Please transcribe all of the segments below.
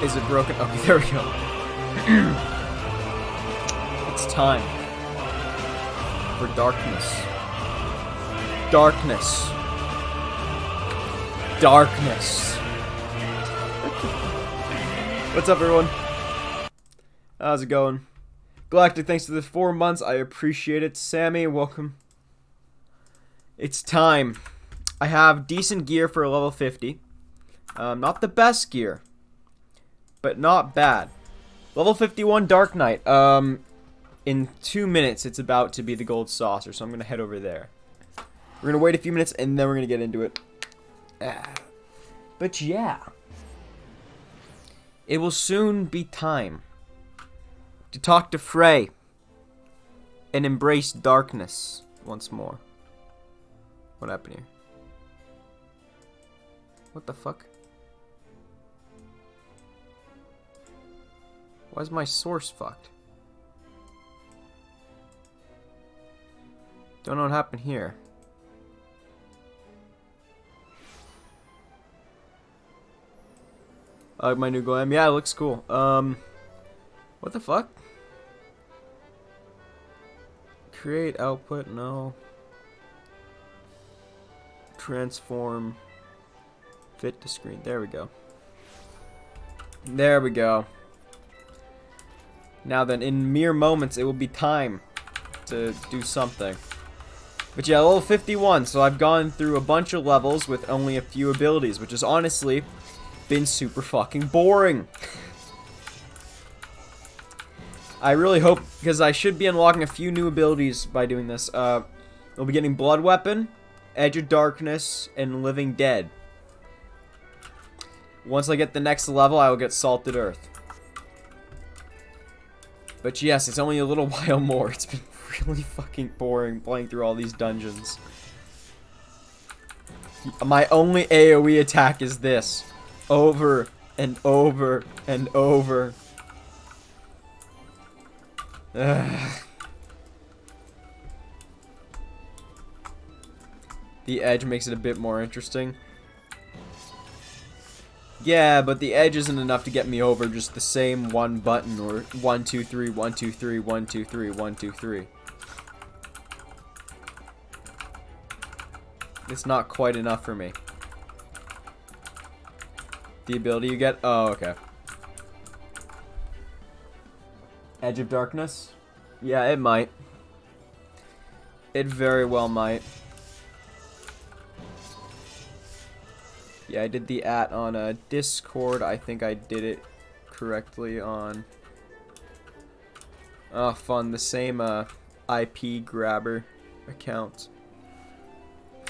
Is it broken? Okay, there we go. It's time for darkness. Darkness. Darkness. What's up, everyone? How's it going? Galactic, thanks for the 4 months. I appreciate it. Sammy, welcome. It's time. I have decent gear for a level 50. Not the best gear, but not bad. Level 51 Dark Knight. In 2 minutes, it's about to be the gold saucer, so I'm going to head over there. We're going to wait a few minutes, and then we're going to get into it. But yeah. It will soon be time to talk to Frey and embrace darkness once more. What happened here? What the fuck? Why is my source fucked? Don't know what happened here. I like my new glam. Yeah, it looks cool. What the fuck? Create output, no. Transform. Fit to screen. There we go. There we go. Now then, in mere moments, it will be time to do something. But yeah, level 51, so I've gone through a bunch of levels with only a few abilities, which has honestly been super fucking boring. I really hope, because I should be unlocking a few new abilities by doing this. We'll be getting Blood Weapon, Edge of Darkness, and Living Dead. Once I get the next level, I will get Salted Earth. But yes, it's only a little while more. It's been really fucking boring playing through all these dungeons. My only AoE attack is this. Over and over and over. Ugh. The edge makes it a bit more interesting. Yeah, but the edge isn't enough to get me over just the same one button or 1 2 3 1 2 3 1 2 3 1 2 3. It's not quite enough for me. The ability you get? Oh, okay. Edge of Darkness? Yeah, it might. It very well might. Yeah, I did the on Discord. I think I did it correctly on... Oh, fun. The same IP grabber account.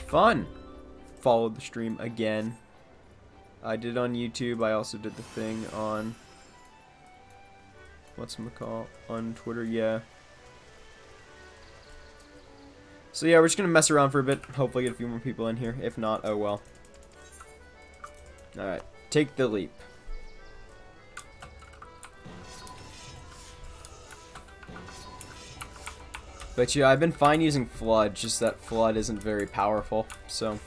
Fun! Followed the stream again. I did it on YouTube. I also did the thing on... whatchamacallit? On Twitter, yeah. So yeah, we're just gonna mess around for a bit. Hopefully get a few more people in here. If not, oh well. Alright, take the leap. But yeah, I've been fine using Flood, just that Flood isn't very powerful, so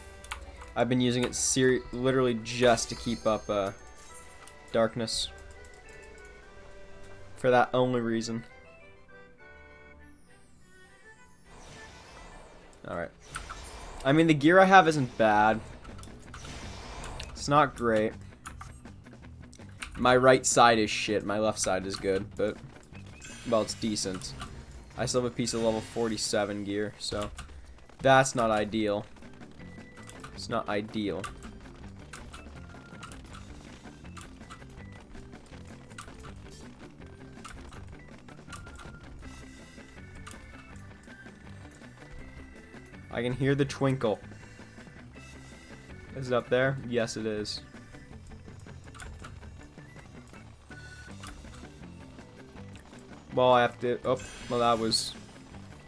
I've been using it literally just to keep up darkness. For that only reason. Alright. I mean, the gear I have isn't bad. It's not great. My right side is shit. My left side is good, but... well, it's decent. I still have a piece of level 47 gear, so... that's not ideal. It's not ideal. I can hear the twinkle. Is it up there? Yes, it is. Well, I have to... oh, well,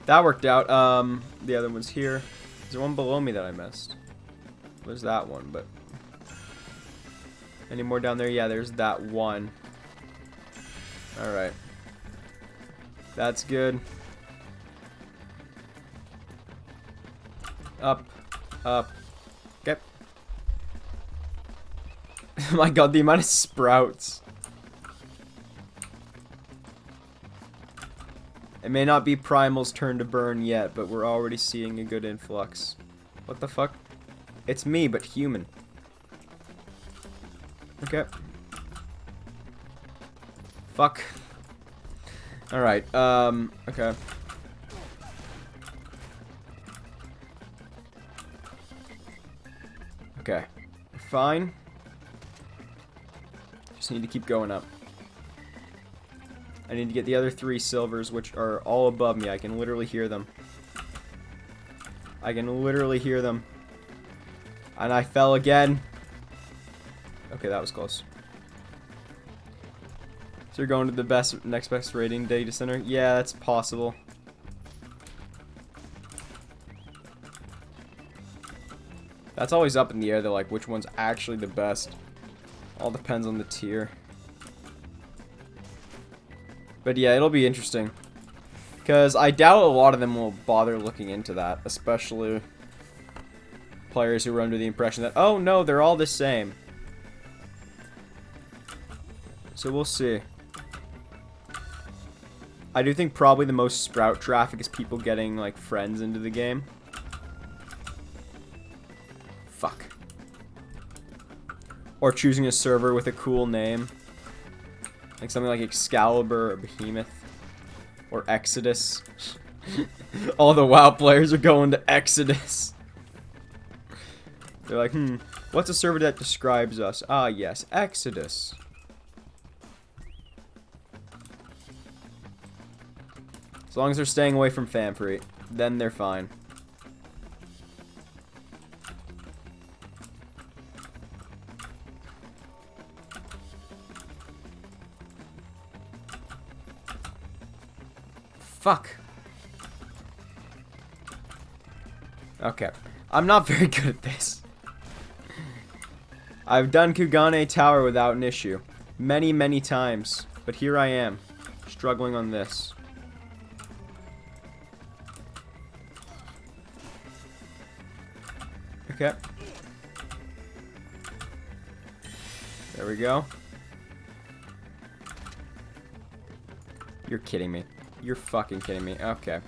that worked out. The other one's here. There's one below me that I missed. Was that one, but... any more down there? Yeah, there's that one. Alright. That's good. Up. Up. Okay. Oh my god, the amount of sprouts. It may not be Primal's turn to burn yet, but we're already seeing a good influx. What the fuck? It's me, but human. Okay. Fuck. Alright, okay. Okay. Fine. Just need to keep going up. I need to get the other 3 silvers, which are all above me. I can literally hear them. I can literally hear them. And I fell again. Okay, that was close. So you're going to the next best rating data center? Yeah, that's possible. That's always up in the air, though, like, which one's actually the best. All depends on the tier. But yeah, it'll be interesting. Because I doubt a lot of them will bother looking into that. Especially players who are under the impression that, oh no, they're all the same. So we'll see. I do think probably the most Sprout traffic is people getting, like, friends into the game. Fuck. Or choosing a server with a cool name. Like something like Excalibur or Behemoth. Or Exodus. All the WoW players are going to Exodus. They're like, what's a server that describes us? Ah, yes, Exodus. As long as they're staying away from Famfree, then they're fine. Fuck. Okay. I'm not very good at this. I've done Kugane Tower without an issue. Many, many times. But here I am. Struggling on this. Okay. There we go. You're kidding me. You're fucking kidding me. Okay.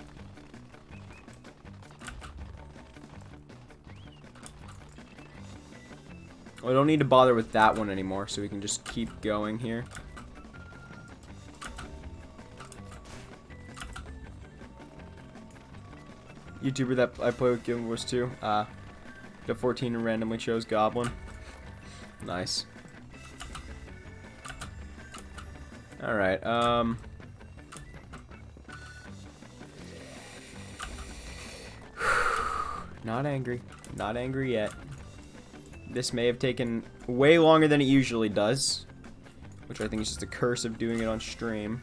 Well, I don't need to bother with that one anymore, so we can just keep going here. YouTuber that I play with Guild Wars 2. Got 14 and randomly chose Goblin. Nice. Alright, not angry. Not angry yet. This may have taken way longer than it usually does. Which I think is just a curse of doing it on stream.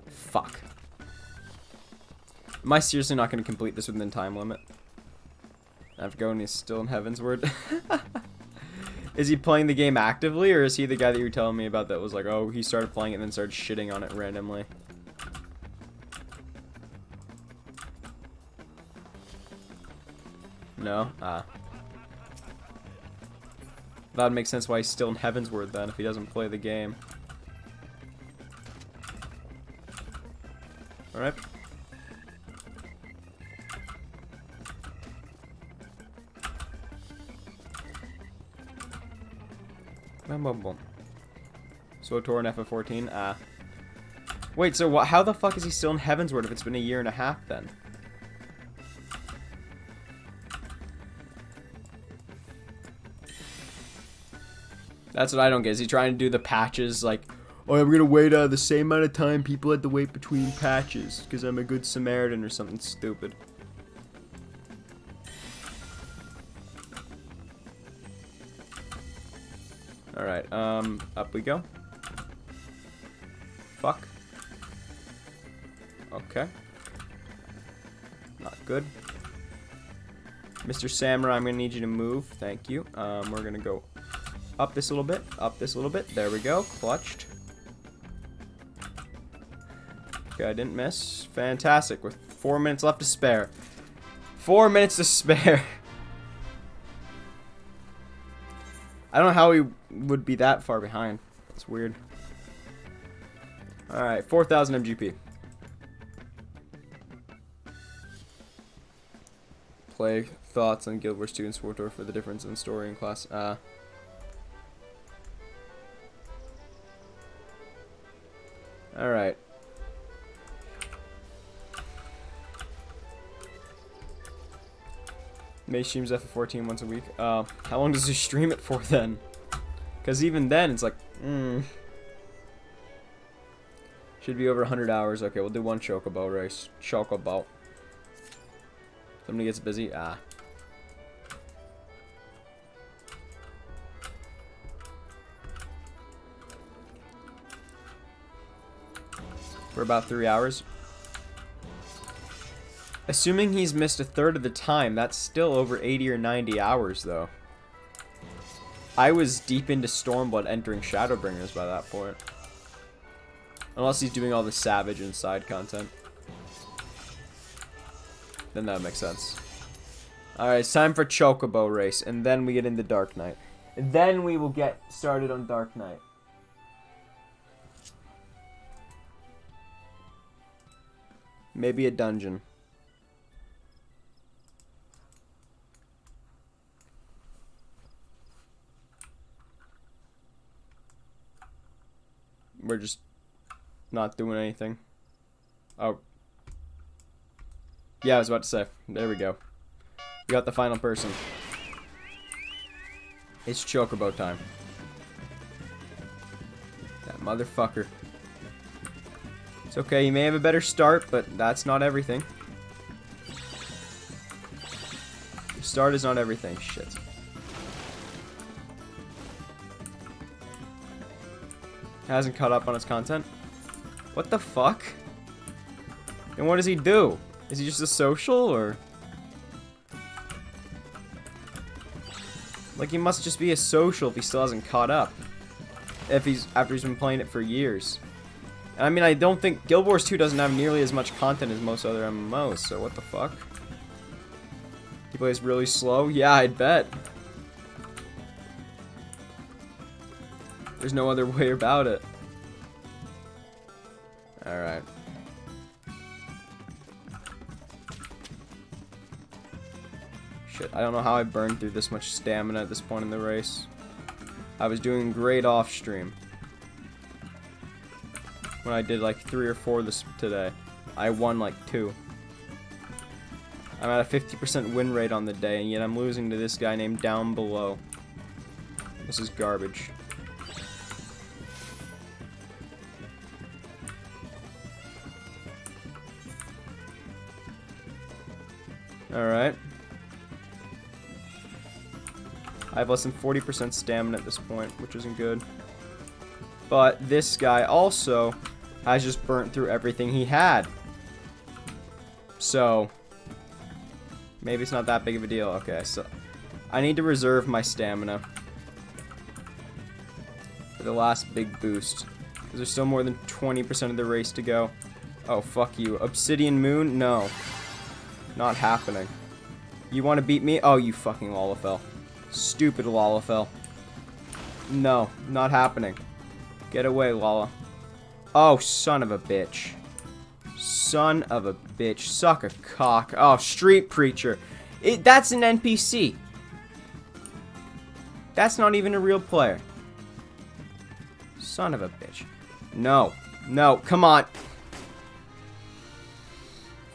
Fuck. Am I seriously not going to complete this within time limit? After going, he's still in Heavensward. Is he playing the game actively, or is he the guy that you were telling me about that was like, oh, he started playing it and then started shitting on it randomly? No? Ah. That would make sense why he's still in Heavensward then, if he doesn't play the game. Alright. So Torin FF14, ah. Wait, so how the fuck is he still in Heavensward if it's been a year and a half then? That's what I don't get. Is he trying to do the patches like, oh, I'm gonna wait the same amount of time people had to wait between patches because I'm a good Samaritan or something stupid? Alright, up we go. Fuck. Okay. Not good. Mr. Samurai, I'm gonna need you to move. Thank you. We're gonna go up this a little bit. Up this a little bit. There we go. Clutched. Okay, I didn't miss. Fantastic. With 4 minutes left to spare. 4 minutes to spare. I don't know how he would be that far behind. It's weird. Alright, 4,000 MGP. Play thoughts on Guild Wars 2 and SWTOR for the difference in story and class. Alright. May streams FF14 once a week. How long does he stream it for then? Because even then, it's like, should be over 100 hours. Okay, we'll do one Chocobo race. Chocobo. Somebody gets busy. For about 3 hours. Assuming he's missed a third of the time, that's still over 80 or 90 hours, though. I was deep into Stormblood entering Shadowbringers by that point. Unless he's doing all the Savage and side content. Then that would make sense. Alright, it's time for Chocobo race, and then we get into Dark Knight. And then we will get started on Dark Knight. Maybe a dungeon. We're just not doing anything. Oh. Yeah, I was about to say. There we go. We got the final person. It's Chocobo time. That motherfucker. It's okay, you may have a better start, but that's not everything. The start is not everything. Shit. Hasn't caught up on his content. What the fuck? And what does he do? Is he just a social, or? Like, he must just be a social if he still hasn't caught up. If he's, after he's been playing it for years. And I mean, I don't think, Guild Wars 2 doesn't have nearly as much content as most other MMOs, so what the fuck? He plays really slow? Yeah, I'd bet. There's no other way about it. Alright. Shit, I don't know how I burned through this much stamina at this point in the race. I was doing great off stream. When I did like 3 or 4 this today. I won like 2. I'm at a 50% win rate on the day, and yet I'm losing to this guy named Down Below. This is garbage. Alright. I have less than 40% stamina at this point, which isn't good. But this guy also has just burnt through everything he had. So, maybe it's not that big of a deal. Okay, so I need to reserve my stamina for the last big boost. Because there's still more than 20% of the race to go. Oh, fuck you. Obsidian Moon? No. Not happening. You want to beat me? Oh, you fucking Lalafell. Stupid Lalafell. No, not happening. Get away, Lala. Oh, son of a bitch. Son of a bitch. Suck a cock. Oh, Street Preacher. That's an NPC. That's not even a real player. Son of a bitch. No. No, come on.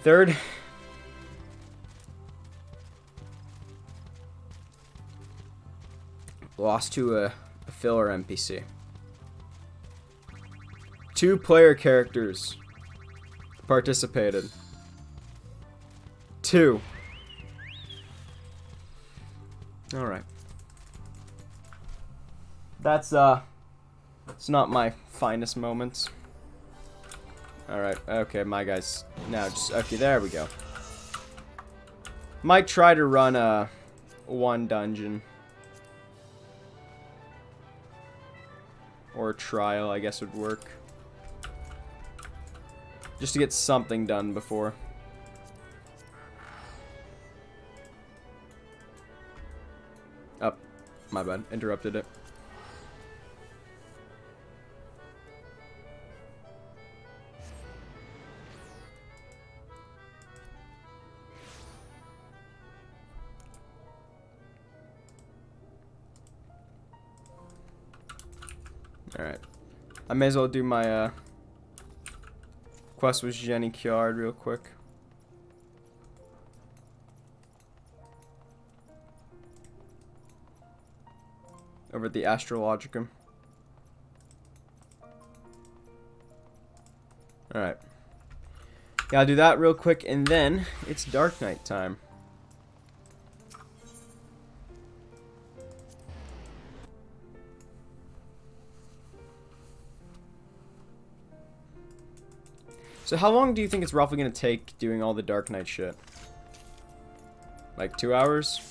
Third. Lost to a filler NPC. 2 player characters participated. 2. Alright. That's, it's not my finest moments. Alright, okay, my guys. Now, just, okay, there we go. Might try to run, 1 dungeon. Or a trial, I guess would work. Just to get something done before. Up. my bad. Interrupted it. Alright. I may as well do my quest with Jenny Kiard real quick. Over at the Astrologicum. Alright. Gotta do that real quick, and then it's Dark Knight time. So how long do you think it's roughly gonna take doing all the Dark Knight shit? Like 2 hours?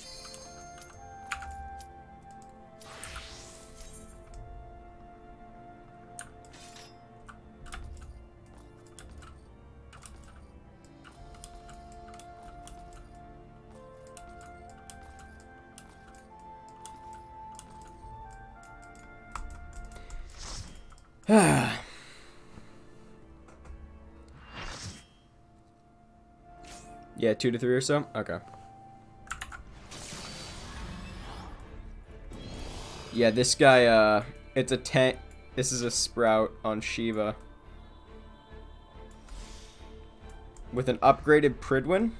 Yeah, 2 to 3 or so? Okay. Yeah, this guy, it's a tank. This is a sprout on Shiva. With an upgraded Pridwin?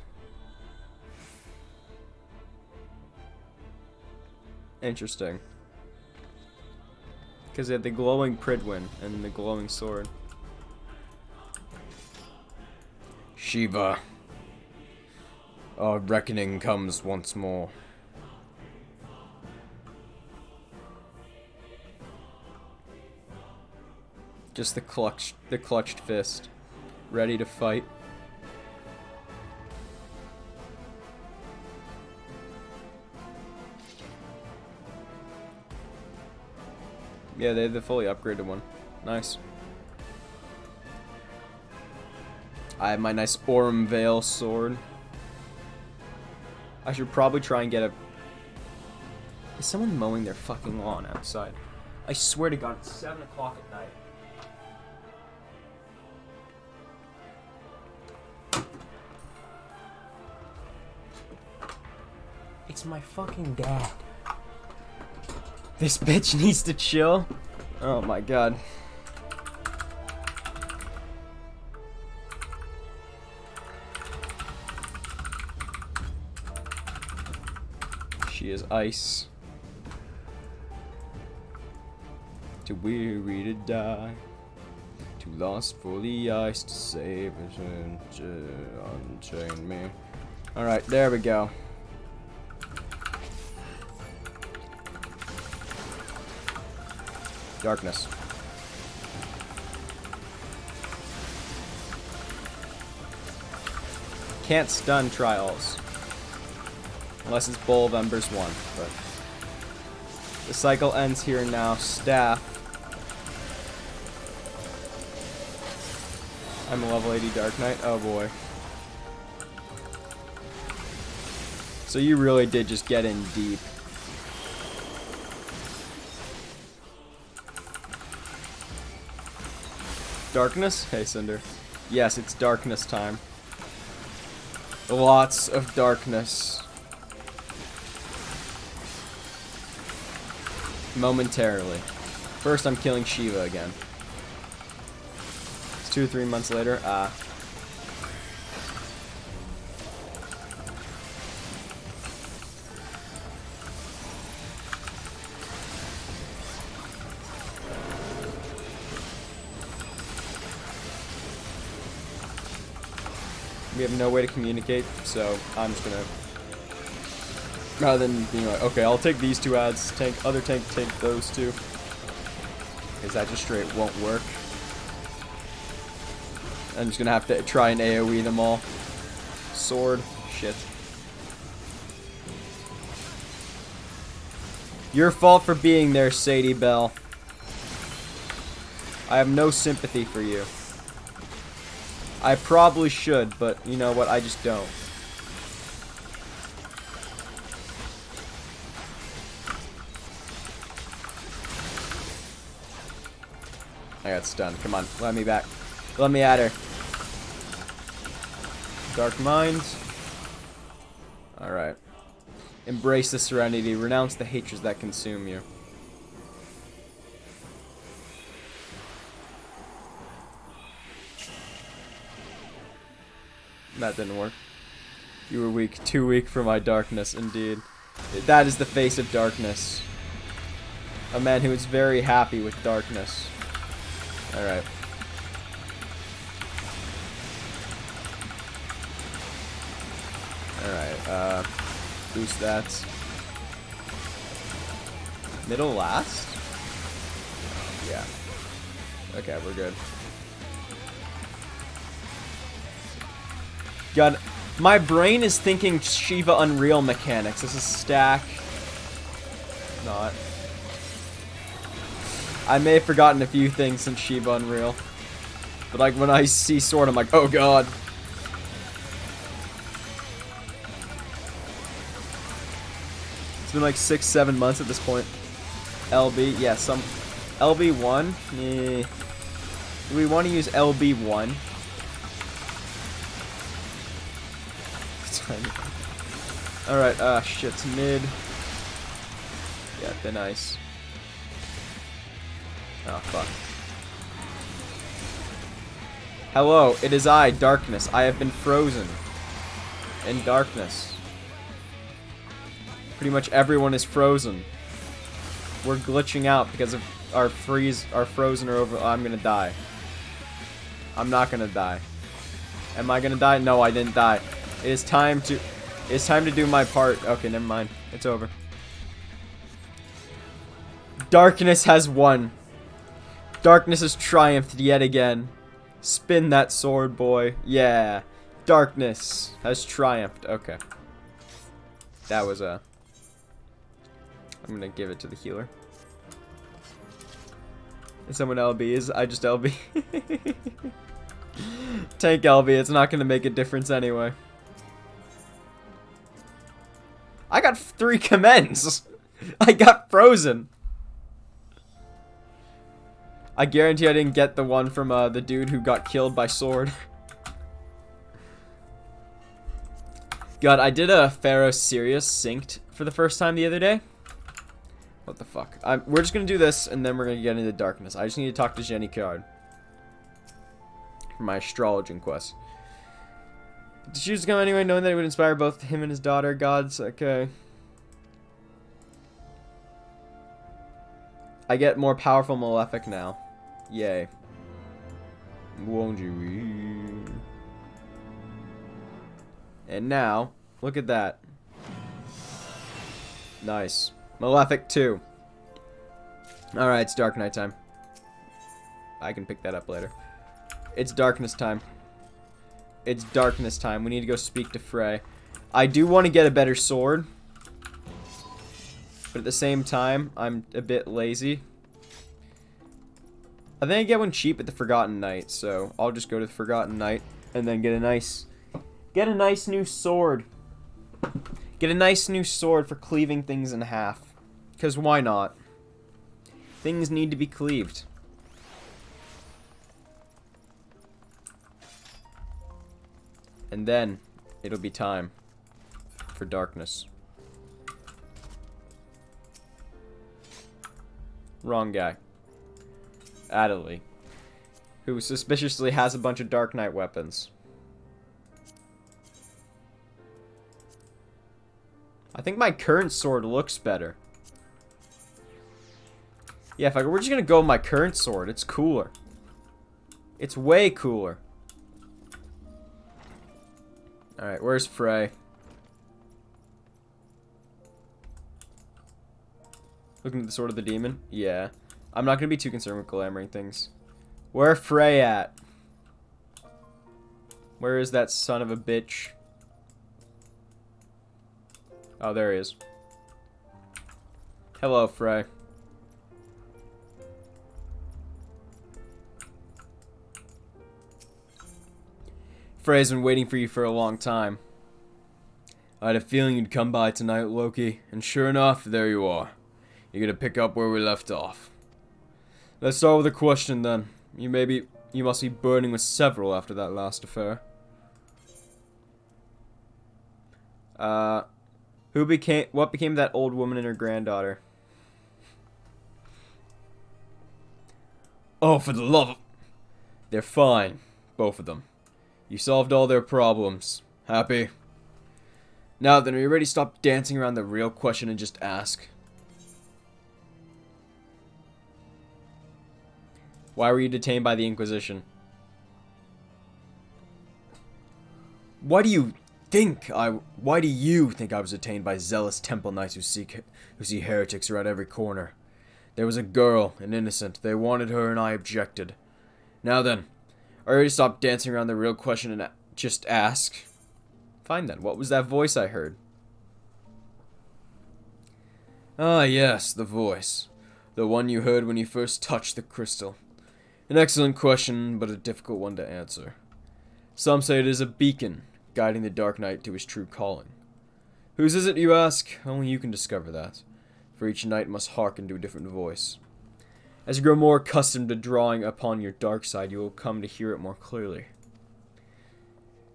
Interesting. Because they had the glowing Pridwin and the glowing sword. Shiva. Our reckoning comes once more. Just the clutched fist, ready to fight. Yeah, they have the fully upgraded one. Nice. I have my nice Aurum Vale sword. I should probably try and get a... Is someone mowing their fucking lawn outside? I swear to God, it's 7 o'clock at night. It's my fucking dad. This bitch needs to chill. Oh my God. She is ice. Too weary to die. Too lost for the ice to save us and unchain me. Alright, there we go. Darkness. Can't stun trials. Unless it's Bowl of Embers 1, but the cycle ends here now. Staff. I'm a level 80 Dark Knight. Oh boy. So you really did just get in deep. Darkness? Hey, Cinder. Yes, it's darkness time. Lots of darkness. Momentarily. First, I'm killing Shiva again. It's 2 or 3 months later. We have no way to communicate, so I'm just gonna, rather than being like, okay, I'll take these 2 ads, other tank take those 2, because that just straight won't work. I'm just gonna have to try and AoE them all. Sword, shit. Your fault for being there, Sadie Bell. I have no sympathy for you. I probably should, but you know what? I just don't. I got stunned. Come on, let me back. Let me at her. Dark Mind. Alright. Embrace the serenity. Renounce the hatreds that consume you. That didn't work. You were weak. Too weak for my darkness, indeed. That is the face of darkness. A man who is very happy with darkness. Alright. Alright, boost that. Middle last? Yeah. Okay, we're good. God, my brain is thinking Shiva Unreal mechanics. This is stack. Not. I may have forgotten a few things since Shiva Unreal. But like when I see Sword, I'm like, oh god. It's been like 6-7 months at this point. LB, yeah, some LB1. Eh. Do we want to use LB1? Alright, shit's mid. Yeah, thin ice. Oh, fuck. Hello, it is I, Darkness. I have been frozen. In darkness. Pretty much everyone is frozen. We're glitching out because of our frozen or over. Oh, I'm gonna die. I'm not gonna die. Am I gonna die? No, I didn't die. It's time to do my part. Okay, never mind. It's over. Darkness has won. Darkness has triumphed yet again. Spin that sword, boy. Yeah. Darkness has triumphed. Okay. That was I'm gonna give it to the healer. And someone LB is I just LB. Tank LB, it's not gonna make a difference anyway. I got 3 commends. I got frozen. I guarantee I didn't get the one from the dude who got killed by sword. God, I did a Pharaoh Sirius synced for the first time the other day. What the fuck? We're just gonna do this and then we're gonna get into darkness. I just need to talk to Jenny Card for my astrologing quest. Did she just come anyway, knowing that it would inspire both him and his daughter? Gods, okay. I get more powerful Malefic now. Yay. Won't you? And now, look at that. Nice. Malefic 2. Alright, it's Dark Knight time. I can pick that up later. It's darkness time. It's darkness time. We need to go speak to Frey. I do want to get a better sword. But at the same time, I'm a bit lazy. I think I get one cheap at the Forgotten Knight, so I'll just go to the Forgotten Knight and then get a nice new sword. Get a nice new sword for cleaving things in half. Because why not? Things need to be cleaved. And then, it'll be time for darkness. Wrong guy. Adderley. Who suspiciously has a bunch of Dark Knight weapons. I think my current sword looks better. Yeah, we're just gonna go with my current sword. It's cooler. It's way cooler. Alright, where's Frey? Looking at the Sword of the Demon? Yeah. I'm not gonna be too concerned with glamoring things. Where Frey at? Where is that son of a bitch? Oh, there he is. Hello, Frey. Frey's been waiting for you for a long time. I had a feeling you'd come by tonight, Loki, and sure enough, there you are. You're gonna pick up where we left off. Let's start with a question then. You must be burning with several after that last affair. What became of that old woman and her granddaughter? Oh, for the love of... They're fine. Both of them. You solved all their problems. Happy? Now then, are you ready to stop dancing around the real question and just ask? Why were you detained by the Inquisition? Why do you think I was detained by zealous temple knights who see heretics around every corner? There was a girl, an innocent. They wanted her and I objected. Now then, are you ready to stop dancing around the real question and just ask? Fine then, what was that voice I heard? Ah yes, the voice. The one you heard when you first touched the crystal. An excellent question, but a difficult one to answer. Some say it is a beacon, guiding the Dark Knight to his true calling. Whose is it, you ask? Only you can discover that, for each knight must hearken to a different voice. As you grow more accustomed to drawing upon your dark side, you will come to hear it more clearly.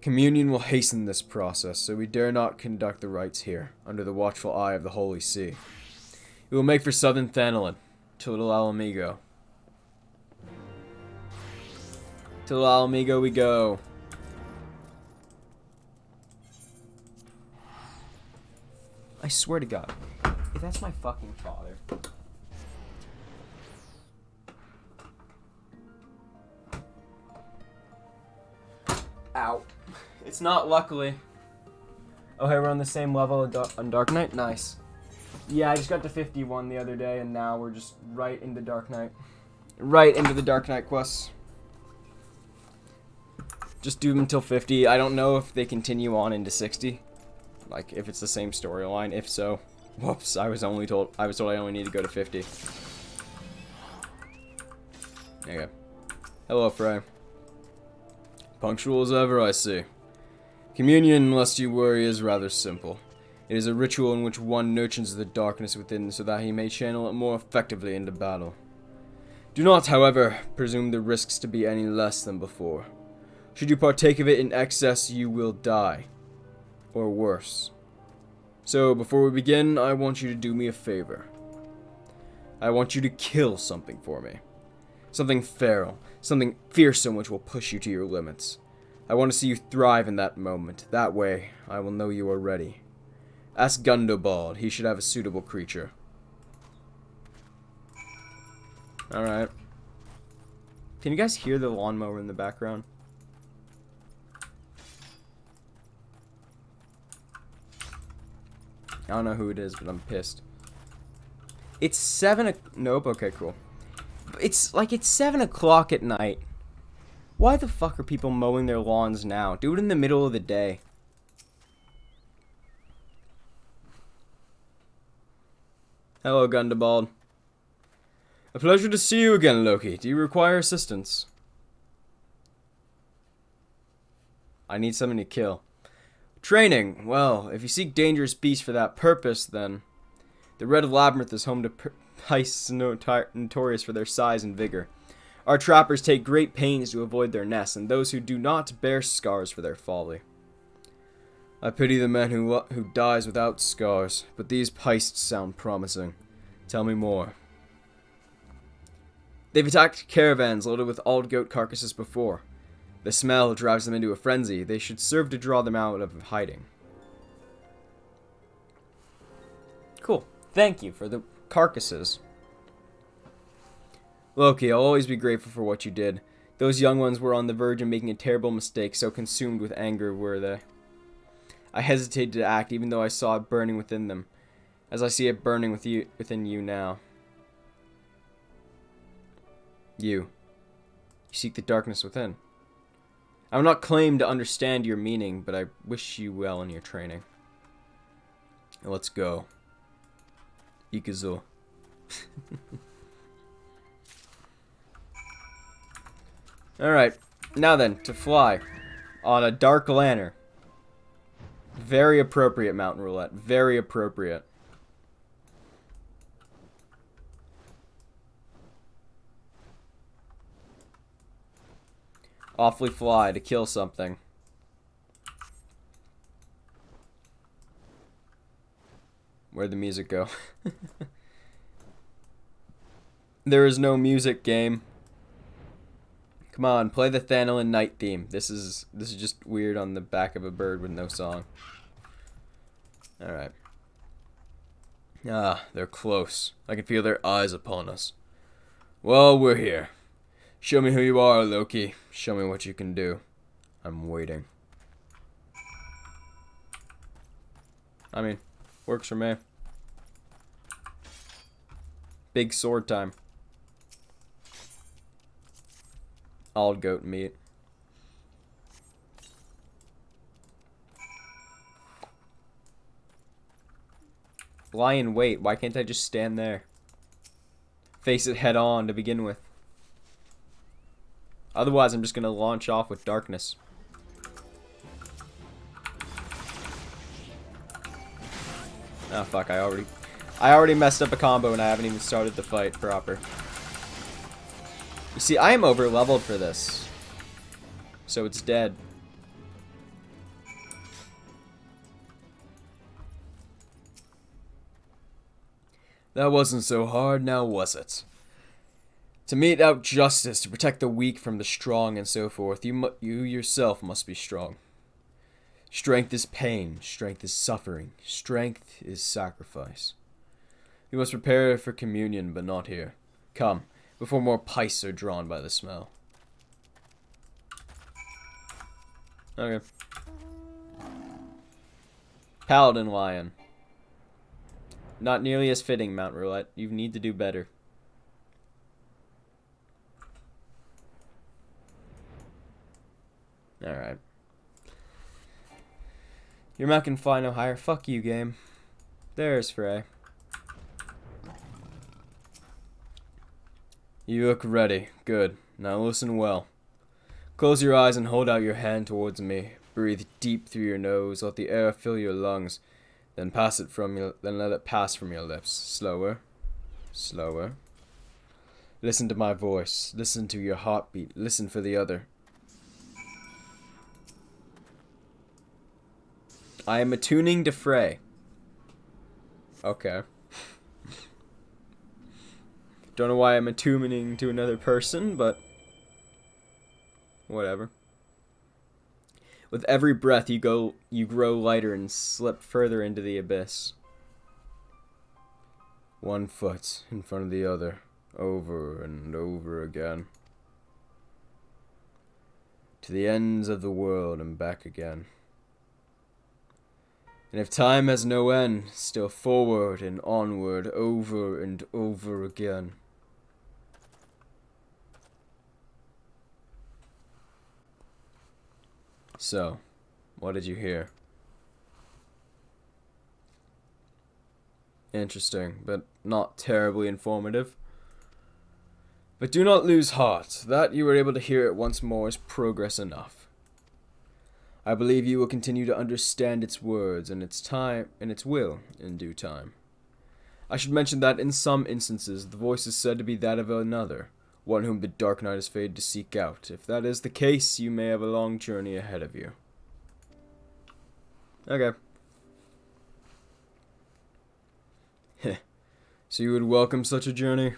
Communion will hasten this process, so we dare not conduct the rites here, under the watchful eye of the Holy See. It will make for southern Thanalan, to Little Ala Mhigo. To Little Ala Mhigo we go. I swear to God, if that's my fucking father. Ow. It's not, luckily. Oh, hey, we're on the same level on Dark Knight? Nice. Yeah, I just got to 51 the other day, and now we're just right into Dark Knight. Right into the Dark Knight quests. Just do them until 50. I don't know if they continue on into 60. Like, if it's the same storyline. If so, whoops, I was told I only need to go to 50. There you go. Hello, Frey. Punctual as ever, I see. Communion, lest you worry, is rather simple. It is a ritual in which one nurtures the darkness within so that he may channel it more effectively into battle. Do not, however, presume the risks to be any less than before. Should you partake of it in excess, you will die. Or worse. So, before we begin, I want you to do me a favor. I want you to kill something for me. Something feral, something fearsome which will push you to your limits. I want to see you thrive in that moment. That way, I will know you are ready. Ask Gundobald. He should have a suitable creature. Alright. Can you guys hear the lawnmower in the background? I don't know who it is, but I'm pissed. It's 7 nope, okay, cool. It's 7 o'clock at night. Why the fuck are people mowing their lawns now? Do it in the middle of the day. Hello, Gundobald. A pleasure to see you again, Loki. Do you require assistance? I need something to kill. Training. Well, if you seek dangerous beasts for that purpose, then... The Red Labyrinth is home to heists notorious for their size and vigor. Our trappers take great pains to avoid their nests, and those who do not bear scars for their folly. I pity the man who dies without scars, but these heists sound promising. Tell me more. They've attacked caravans loaded with old goat carcasses before. The smell drives them into a frenzy. They should serve to draw them out of hiding. Cool. Thank you for the carcasses. Loki, I'll always be grateful for what you did. Those young ones were on the verge of making a terrible mistake, so consumed with anger were they. I hesitated to act, even though I saw it burning within them, as I see it burning within you now. You seek the darkness within. I will not claim to understand your meaning, but I wish you well in your training. Now let's go. Ikazu. Alright, now then, to fly on a Dark Lantern. Very appropriate, Mountain Roulette. Very appropriate. Awfully fly to kill something. Where'd the music go? There is no music, game. Come on, play the Thanalan Night theme. This is just weird on the back of a bird with no song. Alright. Ah, they're close. I can feel their eyes upon us. Well, we're here. Show me who you are, Loki. Show me what you can do. I'm waiting. I mean, works for me. Big sword time. All goat meat. Lie in wait. Why can't I just stand there? Face it head on to begin with. Otherwise, I'm just gonna launch off with darkness. Oh fuck, I already messed up a combo and I haven't even started the fight proper. You see, I am over leveled for this. So it's dead. That wasn't so hard, now was it? To mete out justice, to protect the weak from the strong and so forth, you yourself must be strong. Strength is pain, strength is suffering, strength is sacrifice. You must prepare for communion, but not here. Come, before more pice are drawn by the smell. Okay. Paladin Lion. Not nearly as fitting, Mount Roulette. You need to do better. Alright. Your mount can fly no higher. Fuck you, game. There's Frey. You look ready. Good. Now listen well. Close your eyes and hold out your hand towards me. Breathe deep through your nose. Let the air fill your lungs. Then let it pass from your lips. Slower. Slower. Listen to my voice. Listen to your heartbeat. Listen for the other. I am attuning to Frey. Okay. Don't know why I'm attuning to another person, but whatever. With every breath you grow lighter and slip further into the abyss. One foot in front of the other, over and over again. To the ends of the world and back again. And if time has no end, still forward and onward, over and over again. So, what did you hear? Interesting, but not terribly informative. But do not lose heart. That you were able to hear it once more is progress enough. I believe you will continue to understand its words and its will in due time. I should mention that in some instances the voice is said to be that of another, one whom the Dark Knight is fated to seek out. If that is the case, you may have a long journey ahead of you. Okay. So you would welcome such a journey?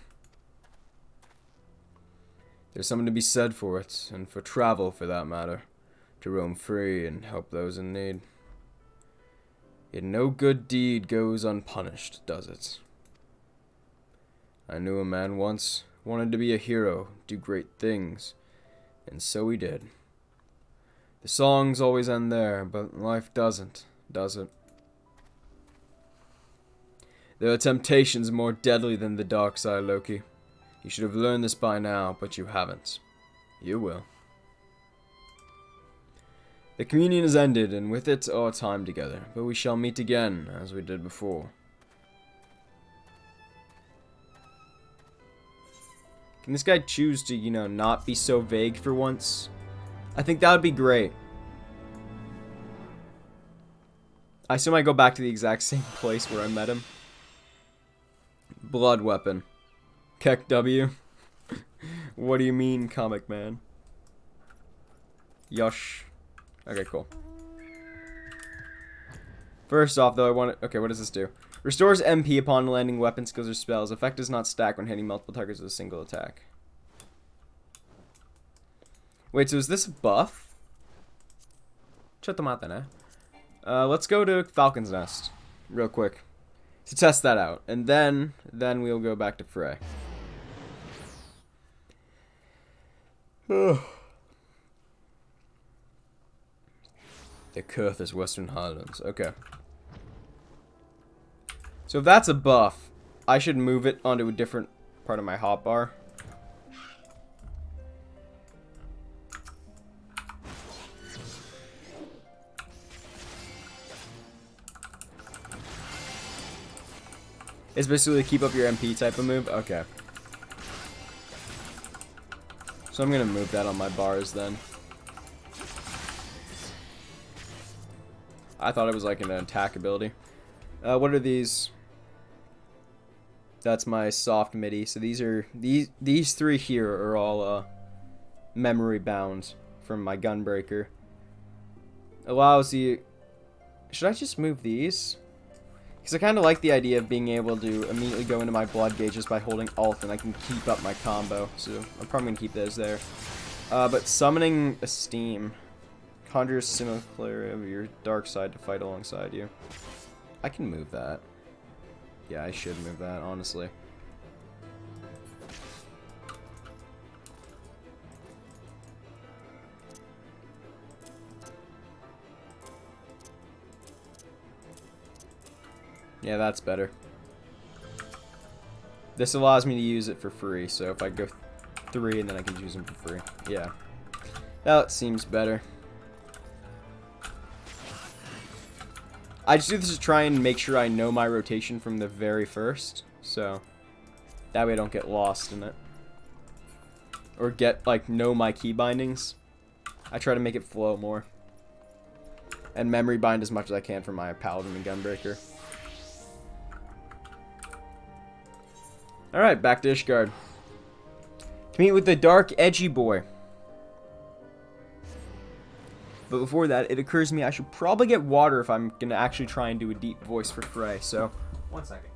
There's something to be said for it, and for travel for that matter. To roam free and help those in need. Yet no good deed goes unpunished, does it? I knew a man once, wanted to be a hero, do great things, and so he did. The songs always end there, but life doesn't, does it? There are temptations more deadly than the dark side, Loki. You should have learned this by now, but you haven't. You will. The communion is ended, and with it our time together, but we shall meet again, as we did before. Can this guy choose to, not be so vague for once? I think that would be great. I assume I go back to the exact same place where I met him. Blood weapon. Keck W. What do you mean, comic man? Yosh. Okay, cool. First off, though, I want to... Okay, what does this do? Restores MP upon landing weapon skills or spells. Effect does not stack when hitting multiple targets with a single attack. Wait, so is this a buff? Check them out then, eh? Let's go to Falcon's Nest real quick to test that out. And then we'll go back to Frey. The Kurth's Western Highlands. Okay. So if that's a buff, I should move it onto a different part of my hotbar. It's basically keep up your MP type of move? Okay. So I'm gonna move that on my bars then. I thought it was like an attack ability. What are these? That's my soft MIDI. So these three here are all memory bound from my Gunbreaker. Allows you... Should I just move these? Because I kind of like the idea of being able to immediately go into my blood gauge just by holding Alt, and I can keep up my combo. So I'm probably going to keep those there. But summoning Esteem. Conjure a simulacra of your dark side to fight alongside you. I can move that. Yeah, I should move that, honestly. Yeah, that's better. This allows me to use it for free, so if I go 3 and then I can use them for free. Yeah. That seems better. I just do this to try and make sure I know my rotation from the very first, so that way I don't get lost in it. Or know my key bindings. I try to make it flow more. And memory bind as much as I can for my Paladin and Gunbreaker. Alright, back to Ishgard. To meet with the dark, edgy boy. But before that, it occurs to me I should probably get water if I'm going to actually try and do a deep voice for Frey. So, 1 second.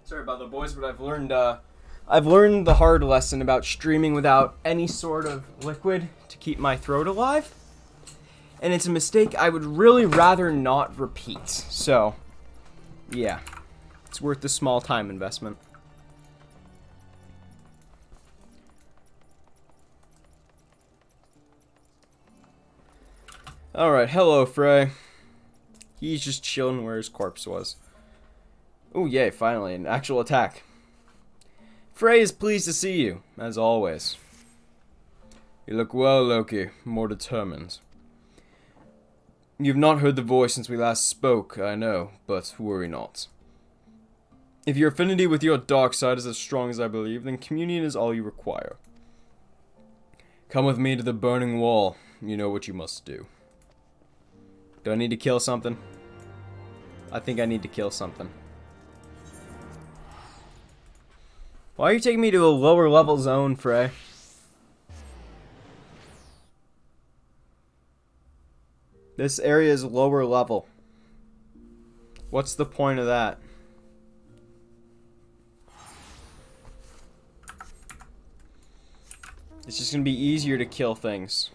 Sorry about the boys, but I've learned the hard lesson about streaming without any sort of liquid to keep my throat alive. And it's a mistake I would really rather not repeat. So, yeah. It's worth the small time investment. Alright, hello, Frey. He's just chilling where his corpse was. Oh, yay, finally, an actual attack. Frey is pleased to see you, as always. You look well, Loki, more determined. You've not heard the voice since we last spoke, I know, but worry not. If your affinity with your dark side is as strong as I believe, then communion is all you require. Come with me to the burning wall. You know what you must do. Do I need to kill something? I think I need to kill something. Why are you taking me to a lower level zone, Frey? This area is lower level. What's the point of that? It's just gonna be easier to kill things.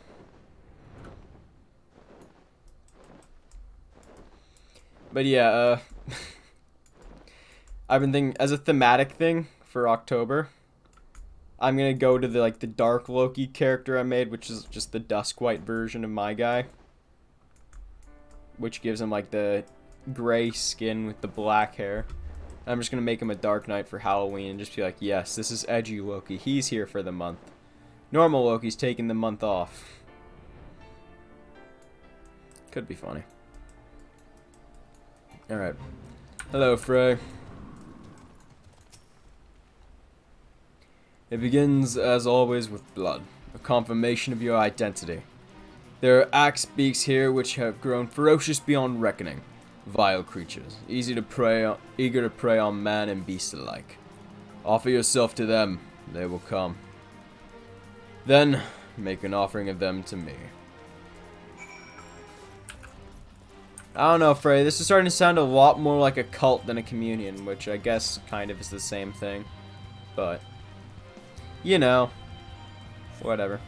But yeah, I've been thinking as a thematic thing for October, I'm gonna go to the the Dark Loki character I made, which is just the Duskwhite version of my guy, which gives him like the gray skin with the black hair. I'm just gonna make him a Dark Knight for Halloween and just be like, yes, this is edgy Loki. He's here for the month. Normal Loki's taking the month off. Could be funny. Alright. Hello, Frey. It begins, as always, with blood. A confirmation of your identity. There are axe beaks here which have grown ferocious beyond reckoning. Vile creatures, eager to prey on man and beast alike. Offer yourself to them, they will come. Then, make an offering of them to me. I don't know, Frey, this is starting to sound a lot more like a cult than a communion, which I guess kind of is the same thing. But, you know, whatever.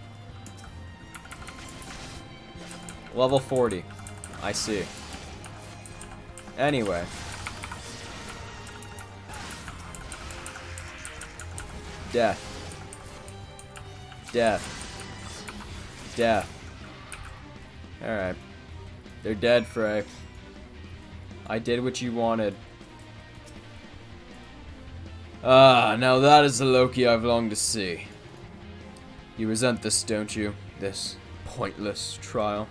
Level 40. I see. Anyway. Death. Death. Death. Alright. They're dead, Frey. I did what you wanted. Ah, now that is the Loki I've longed to see. You resent this, don't you? This pointless trial.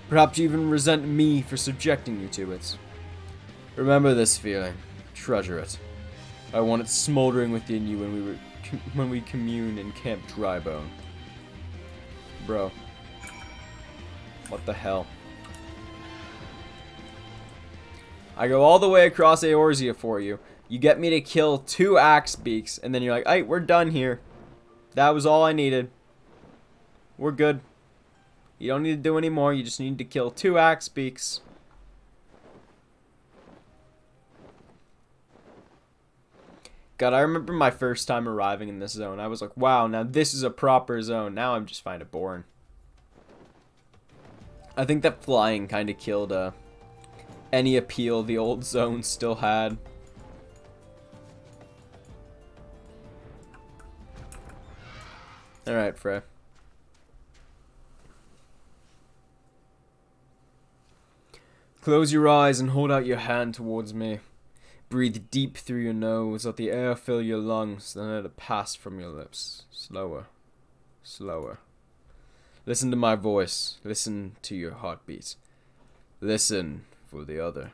Perhaps you even resent me for subjecting you to it. Remember this feeling. Treasure it. I want it smoldering within you when we commune in Camp Drybone. Bro. What the hell? I go all the way across Eorzea for you. You get me to kill 2 axe beaks, and then you're like, hey, we're done here. That was all I needed. We're good. You don't need to do any more. You just need to kill 2 axe beaks. God, I remember my first time arriving in this zone. I was like, wow, now this is a proper zone. Now I'm just find it boring. I think that flying kind of killed any appeal the old zone still had. Alright, Frey. Close your eyes and hold out your hand towards me. Breathe deep through your nose, let the air fill your lungs, then let it pass from your lips. Slower. Slower. Listen to my voice. Listen to your heartbeat. Listen for the other.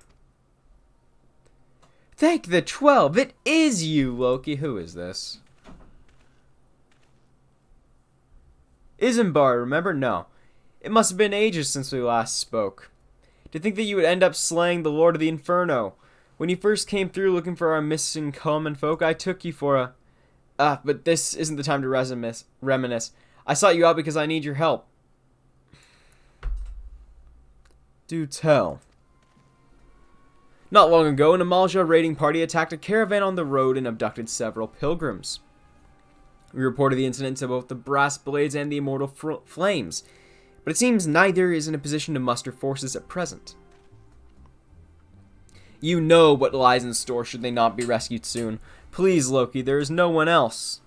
Thank the 12! It is you, Loki! Who is this? Isambard, remember? No. It must have been ages since we last spoke. To think that you would end up slaying the Lord of the Inferno. When you first came through looking for our missing common folk, I took you for a... but this isn't the time to reminisce. I sought you out because I need your help. Do tell. Not long ago, an Amalj'aa raiding party attacked a caravan on the road and abducted several pilgrims. We reported the incident to both the Brass Blades and the Immortal Flames, but it seems neither is in a position to muster forces at present. You know what lies in store should they not be rescued soon. Please, Loki, there is no one else.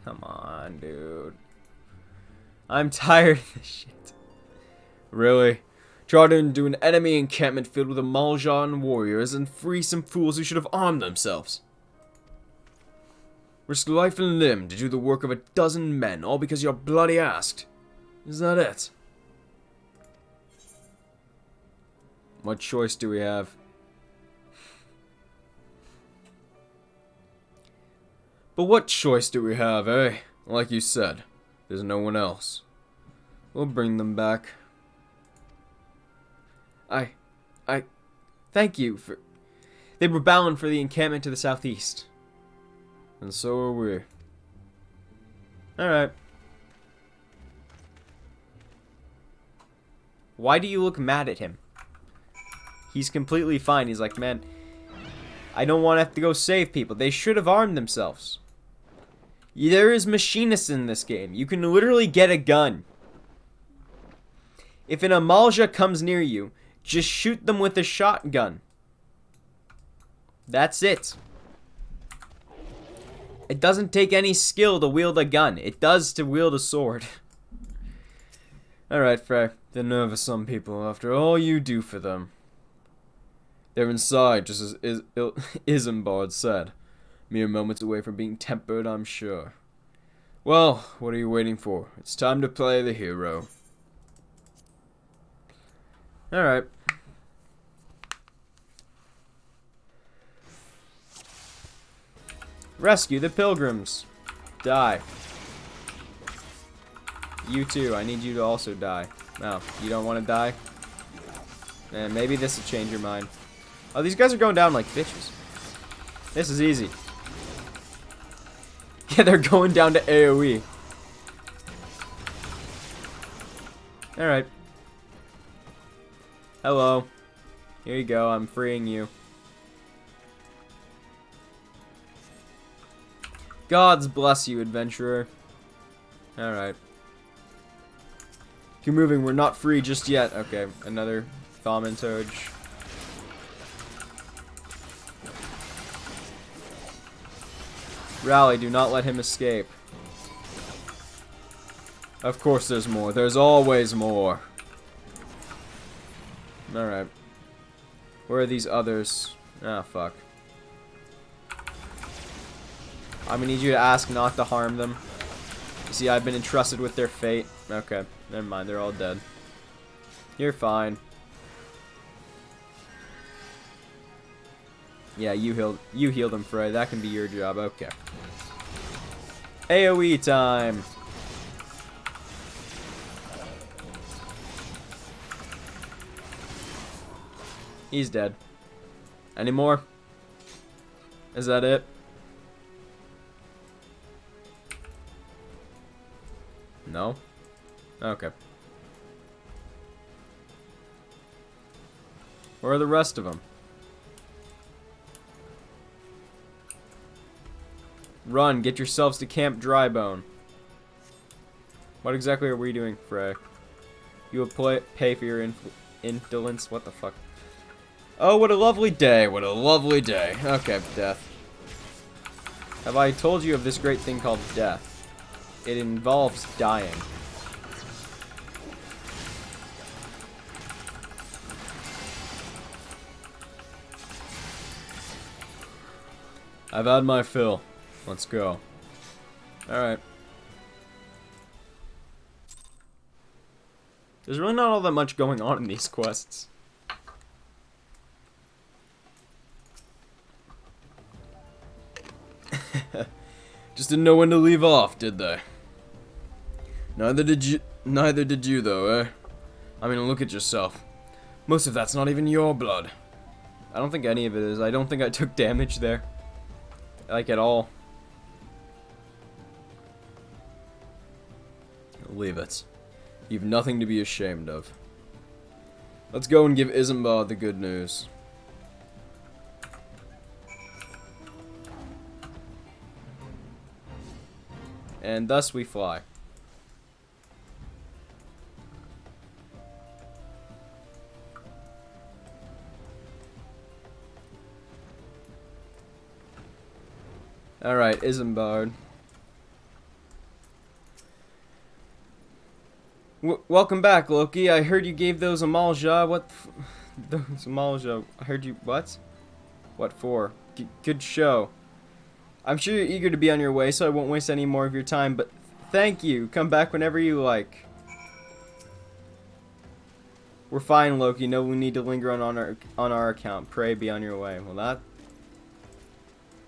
Come on, dude. I'm tired of this shit. Really? Try to do an enemy encampment filled with Amalj'aa warriors and free some fools who should have armed themselves. Risk life and limb to do the work of 12 men, all because you're bloody asked. Is that it? What choice do we have? But what choice do we have, eh? Like you said, there's no one else. We'll bring them back. I thank you for... They were bound for the encampment to the southeast. And so are we. Alright. Why do you look mad at him? He's completely fine. He's like, man, I don't want to have to go save people. They should have armed themselves. There is machinists in this game. You can literally get a gun. If an Amalja comes near you, just shoot them with a shotgun. That's it. It doesn't take any skill to wield a gun. It does to wield a sword. Alright, Frey. The nerve of some people after all you do for them. They're inside, just as Isambard said. Mere moments away from being tempered, I'm sure. Well, what are you waiting for? It's time to play the hero. Alright. Rescue the pilgrims. Die. You too. I need you to also die. No, you don't want to die? Man, maybe this will change your mind. Oh, these guys are going down like bitches. This is easy. Yeah, they're going down to AoE. Alright. Hello. Here you go. I'm freeing you. Gods bless you, adventurer. Alright. Keep moving. We're not free just yet. Okay, another Thaumaturge. Rally, do not let him escape. Of course there's more. There's always more. Alright. Where are these others? Ah, fuck. I'm gonna need you to ask not to harm them. You see, I've been entrusted with their fate. Okay, never mind. They're all dead. You're fine. Yeah, you healed him, Frey. That can be your job. Okay. AoE time. He's dead. Any more? Is that it? No? Okay. Where are the rest of them? Run, get yourselves to Camp Drybone. What exactly are we doing, Frey? You will pay for your indolence? What the fuck? Oh, what a lovely day, what a lovely day. Okay, death. Have I told you of this great thing called death? It involves dying. I've had my fill. Let's go. Alright. There's really not all that much going on in these quests. Just didn't know when to leave off, did they? Neither did you though, eh? I mean, look at yourself. Most of that's not even your blood. I don't think any of it is. I don't think I took damage there. Like, at all. Leave it. You've nothing to be ashamed of. Let's go and give Isambard the good news. And thus we fly. Alright, Isambard. Welcome back, Loki. I heard you gave those Amalja. Those Amalja. I heard you. What? What for? Good show. I'm sure you're eager to be on your way, so I won't waste any more of your time, but thank you. Come back whenever you like. We're fine, Loki. No need to linger on our account. Pray be on your way. Well, that...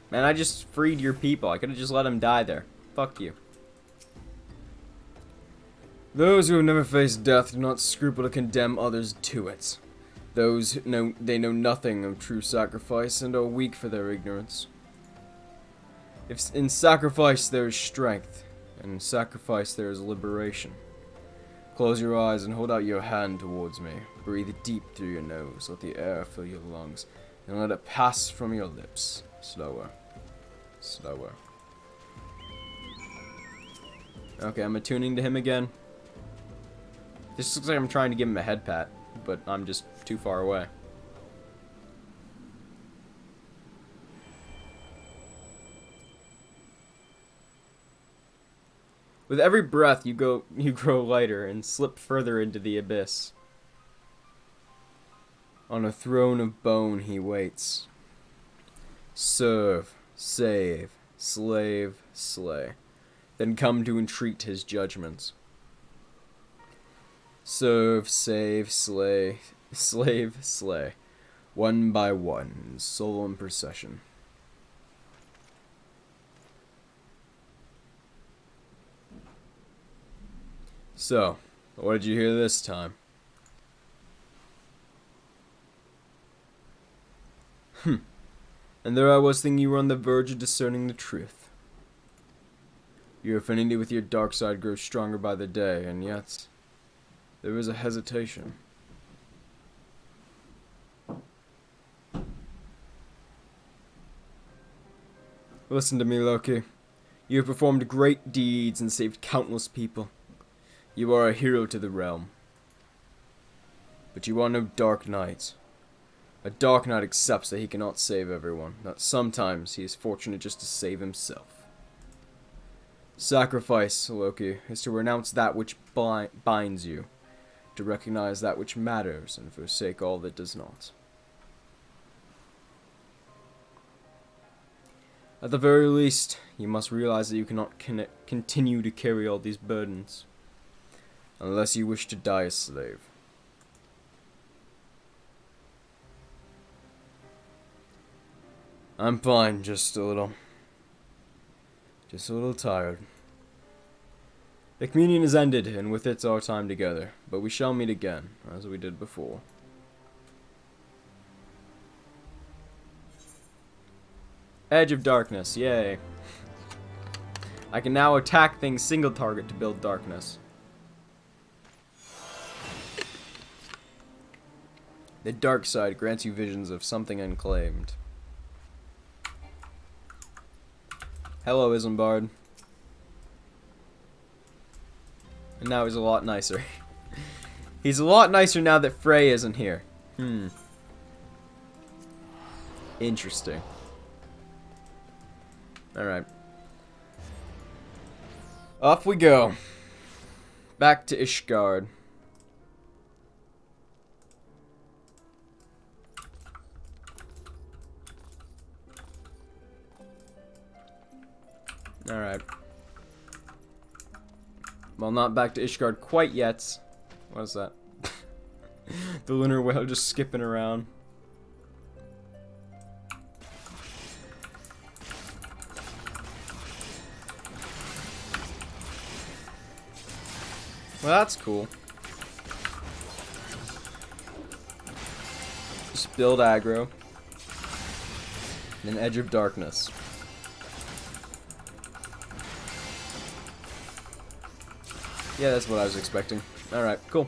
Man, I just freed your people. I could have just let them die there. Fuck you. Those who have never faced death do not scruple to condemn others to it. Those know nothing of true sacrifice and are weak for their ignorance. If in sacrifice there is strength, and in sacrifice there is liberation. Close your eyes and hold out your hand towards me. Breathe deep through your nose. Let the air fill your lungs. And let it pass from your lips. Slower. Slower. Okay, I'm attuning to him again. This looks like I'm trying to give him a head pat, but I'm just too far away. With every breath, you grow lighter and slip further into the abyss. On a throne of bone he waits. Serve, save, slave, slay. Then come to entreat his judgments. Serve, save, slay, slave, slay. One by one, in solemn procession. So, what did you hear this time? And there I was thinking you were on the verge of discerning the truth. Your affinity with your dark side grows stronger by the day, and yet there is a hesitation. Listen to me, Loki. You have performed great deeds and saved countless people. You are a hero to the realm. But you are no Dark Knight. A Dark Knight accepts that he cannot save everyone, that sometimes he is fortunate just to save himself. Sacrifice, Loki, is to renounce that which binds you, to recognize that which matters, and forsake all that does not. At the very least, you must realize that you cannot continue to carry all these burdens, unless you wish to die a slave. I'm fine, just a little tired. The communion is ended, and with it our time together, but we shall meet again, as we did before. Edge of Darkness, yay. I can now attack things single target to build darkness. The dark side grants you visions of something unclaimed. Hello, Isambard. And now he's a lot nicer. He's a lot nicer now that Frey isn't here. Interesting. Alright. Off we go. Back to Ishgard. Alright. Well, not back to Ishgard quite yet. What is that? The lunar whale just skipping around. Well, that's cool. Just build aggro. And Edge of Darkness. Yeah, that's what I was expecting. Alright, cool.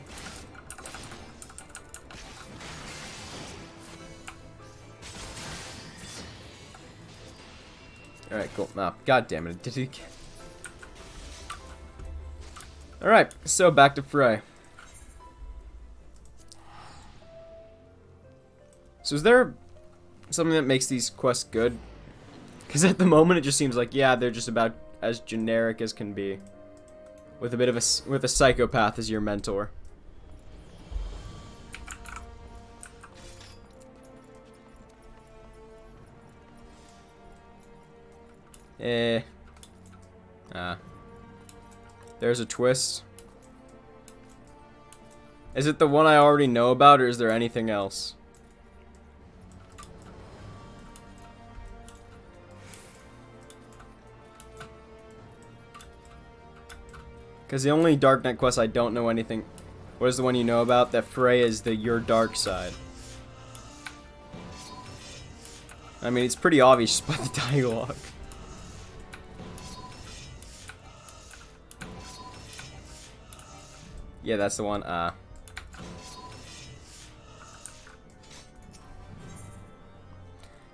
Alright, cool. Ah, god damn it. Did he... Alright, so back to Frey. So is there something that makes these quests good? Because at the moment it just seems like, yeah, they're just about as generic as can be. With a bit of a psychopath as your mentor. There's a twist. Is it the one I already know about, or is there anything else? Because the only Dark Knight quest I don't know anything... What is the one you know about? That Frey is the your dark side. I mean, it's pretty obvious by the dialogue. Yeah, that's the one.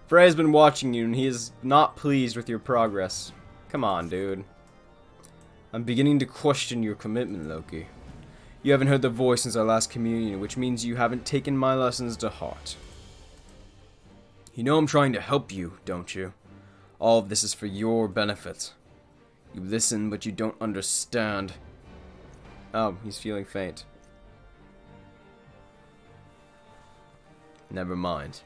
Frey has been watching you, and he is not pleased with your progress. Come on, dude. I'm beginning to question your commitment, Loki. You haven't heard the voice since our last communion, which means you haven't taken my lessons to heart. You know I'm trying to help you, don't you? All of this is for your benefit. You listen, but you don't understand. Oh, he's feeling faint. Never mind.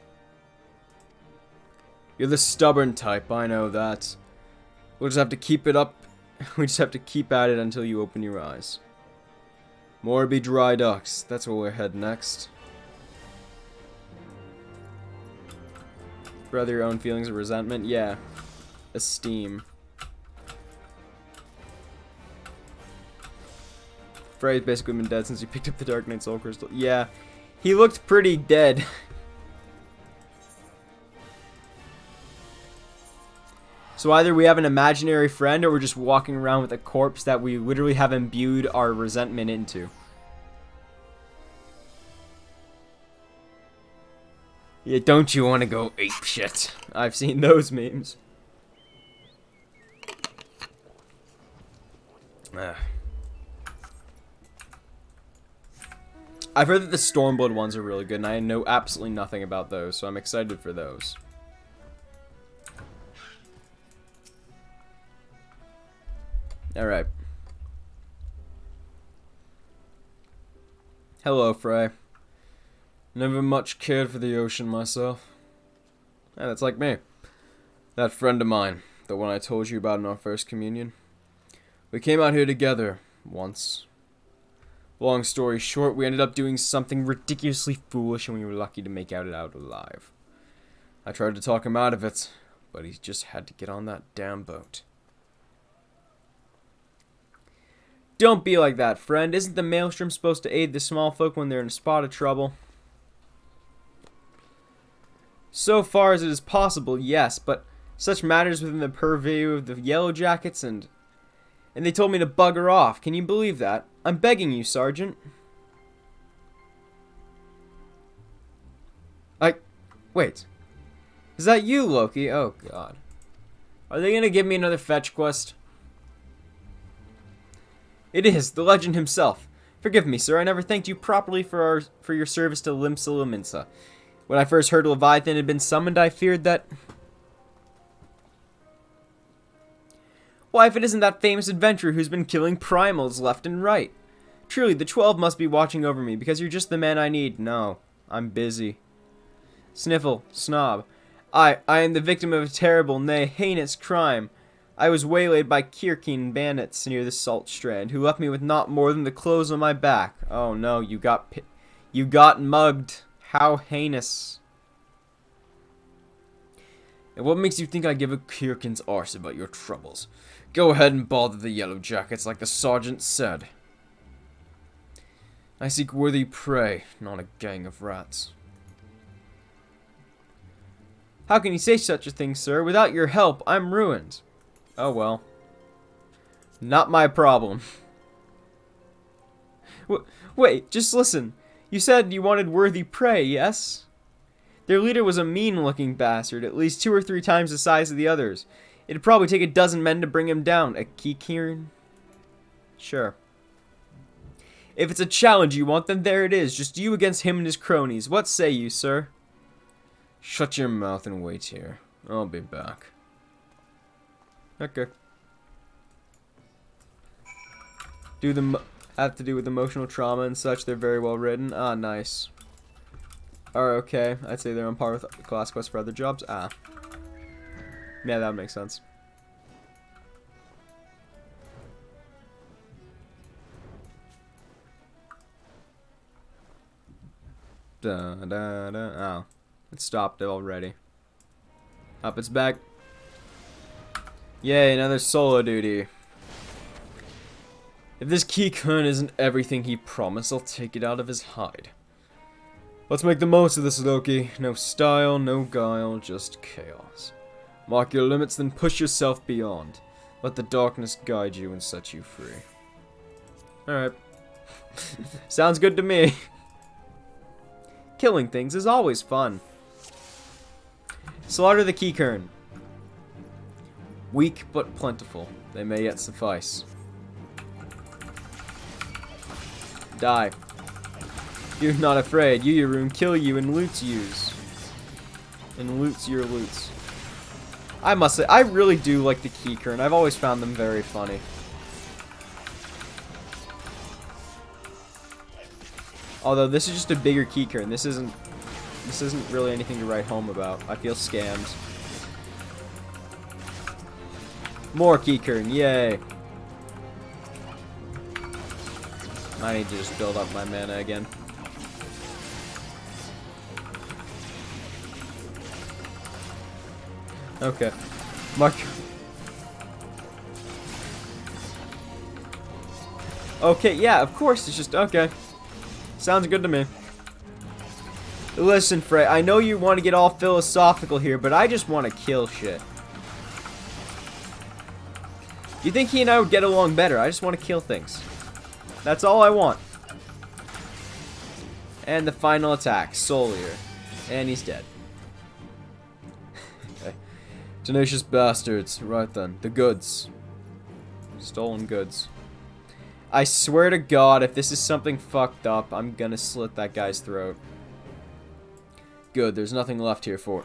You're the stubborn type, I know that. We'll just have to keep it up. We just have to keep at it until you open your eyes. Morby Dry Docks. That's where we're heading next. Brother, your own feelings of resentment? Yeah. Esteem. Frey's basically been dead since he picked up the Dark Knight Soul Crystal. Yeah. He looked pretty dead. So either we have an imaginary friend or we're just walking around with a corpse that we literally have imbued our resentment into. Yeah, don't you want to go apeshit? I've seen those memes. I've heard that the Stormblood ones are really good, and I know absolutely nothing about those, so I'm excited for those. Alright. Hello, Frey. Never much cared for the ocean myself. Yeah, that's like me. That friend of mine, the one I told you about in our first communion. We came out here together, once. Long story short, we ended up doing something ridiculously foolish and we were lucky to make it out alive. I tried to talk him out of it, but he just had to get on that damn boat. Don't be like that, friend. Isn't the Maelstrom supposed to aid the small folk when they're in a spot of trouble? So far as it is possible, yes, but such matters within the purview of the Yellow Jackets and they told me to bugger off. Can you believe that? I'm begging you, Sergeant. Wait. Is that you, Loki? Oh, God. Are they gonna give me another fetch quest? It is, the legend himself. Forgive me, sir, I never thanked you properly for your service to Limsa Lominsa. When I first heard Leviathan had been summoned, I feared that... Why, if it isn't that famous adventurer who's been killing primals left and right. Truly, the 12 must be watching over me, because you're just the man I need. No, I'm busy. Sniffle, snob. I am the victim of a terrible, nay, heinous crime. I was waylaid by Kirkin bandits near the Salt Strand, who left me with not more than the clothes on my back. Oh no, you got mugged. How heinous. And what makes you think I give a Kirkin's arse about your troubles? Go ahead and bother the Yellow Jackets like the sergeant said. I seek worthy prey, not a gang of rats. How can you say such a thing, sir? Without your help, I'm ruined. Oh well. Not my problem. Wait, just listen. You said you wanted worthy prey, yes? Their leader was a mean-looking bastard, at least 2 or 3 times the size of the others. It'd probably take a dozen men to bring him down. A Kikirin? Sure. If it's a challenge you want, then there it is. Just you against him and his cronies. What say you, sir? Shut your mouth and wait here. I'll be back. Okay. Have to do with emotional trauma and such. They're very well written. Ah, nice. Are okay. I'd say they're on par with class quests for other jobs. Ah. Yeah, that would make sense. Da da da. Oh. It stopped already. Up its back. Yay, another solo duty. If this Kikun isn't everything he promised, I'll take it out of his hide. Let's make the most of this, Loki. No style, no guile, just chaos. Mark your limits, then push yourself beyond. Let the darkness guide you and set you free. Alright. Sounds good to me. Killing things is always fun. Slaughter the Keycurn. Weak but plentiful. They may yet suffice. Die. You're not afraid. Yuyaroon kill you and loots yous. And loots your loots. I must say, I really do like the Keycurn. I've always found them very funny. Although this is just a bigger Keycurn. This isn't really anything to write home about. I feel scammed. More Keycurn, yay. I need to just build up my mana again. Okay. Mark. Okay, yeah, of course, it's just, okay. Sounds good to me. Listen, Frey, I know you want to get all philosophical here, but I just want to kill shit. You think he and I would get along better? I just want to kill things. That's all I want. And the final attack, Solier. And he's dead. Okay. Tenacious bastards. Right then. The goods. Stolen goods. I swear to God, if this is something fucked up, I'm gonna slit that guy's throat. Good, there's nothing left here for.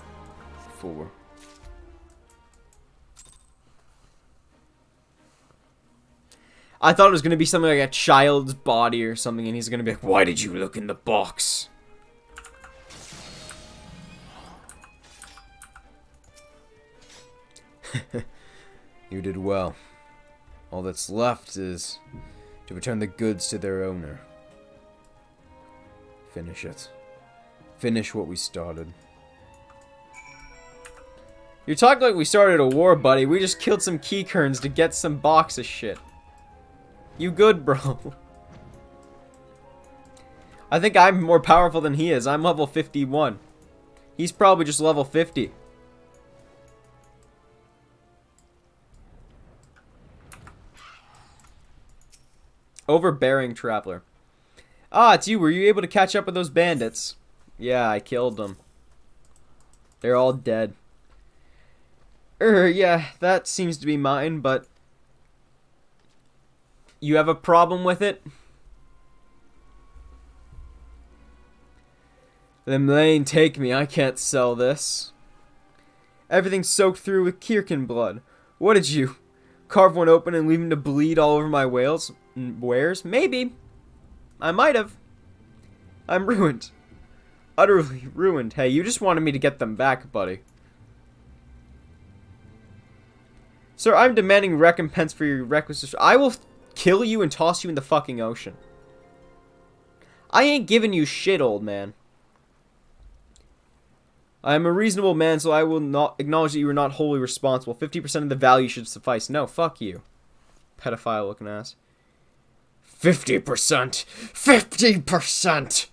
I thought it was gonna be something like a child's body or something, and he's gonna be like, "Why did you look in the box?" You did well. All that's left is to return the goods to their owner. Finish it. Finish what we started. You're talking like we started a war, buddy. We just killed some Keycurns to get some box of shit. You good, bro? I think I'm more powerful than he is. I'm level 51. He's probably just level 50. Overbearing Traveler. Ah, it's you. Were you able to catch up with those bandits? Yeah, I killed them. They're all dead. Yeah, that seems to be mine, but... You have a problem with it? Then Lane, take me. I can't sell this. Everything's soaked through with Kirkin blood. What did you... Carve one open and leave him to bleed all over my wares? Maybe. I might have. I'm ruined. Utterly ruined. Hey, you just wanted me to get them back, buddy. Sir, I'm demanding recompense for your reckless... I will kill you and toss you in the fucking ocean. I ain't giving you shit, old man. I am a reasonable man, so I will not acknowledge that you are not wholly responsible. 50% of the value should suffice. No, fuck you. Pedophile looking ass. 50%! 50%!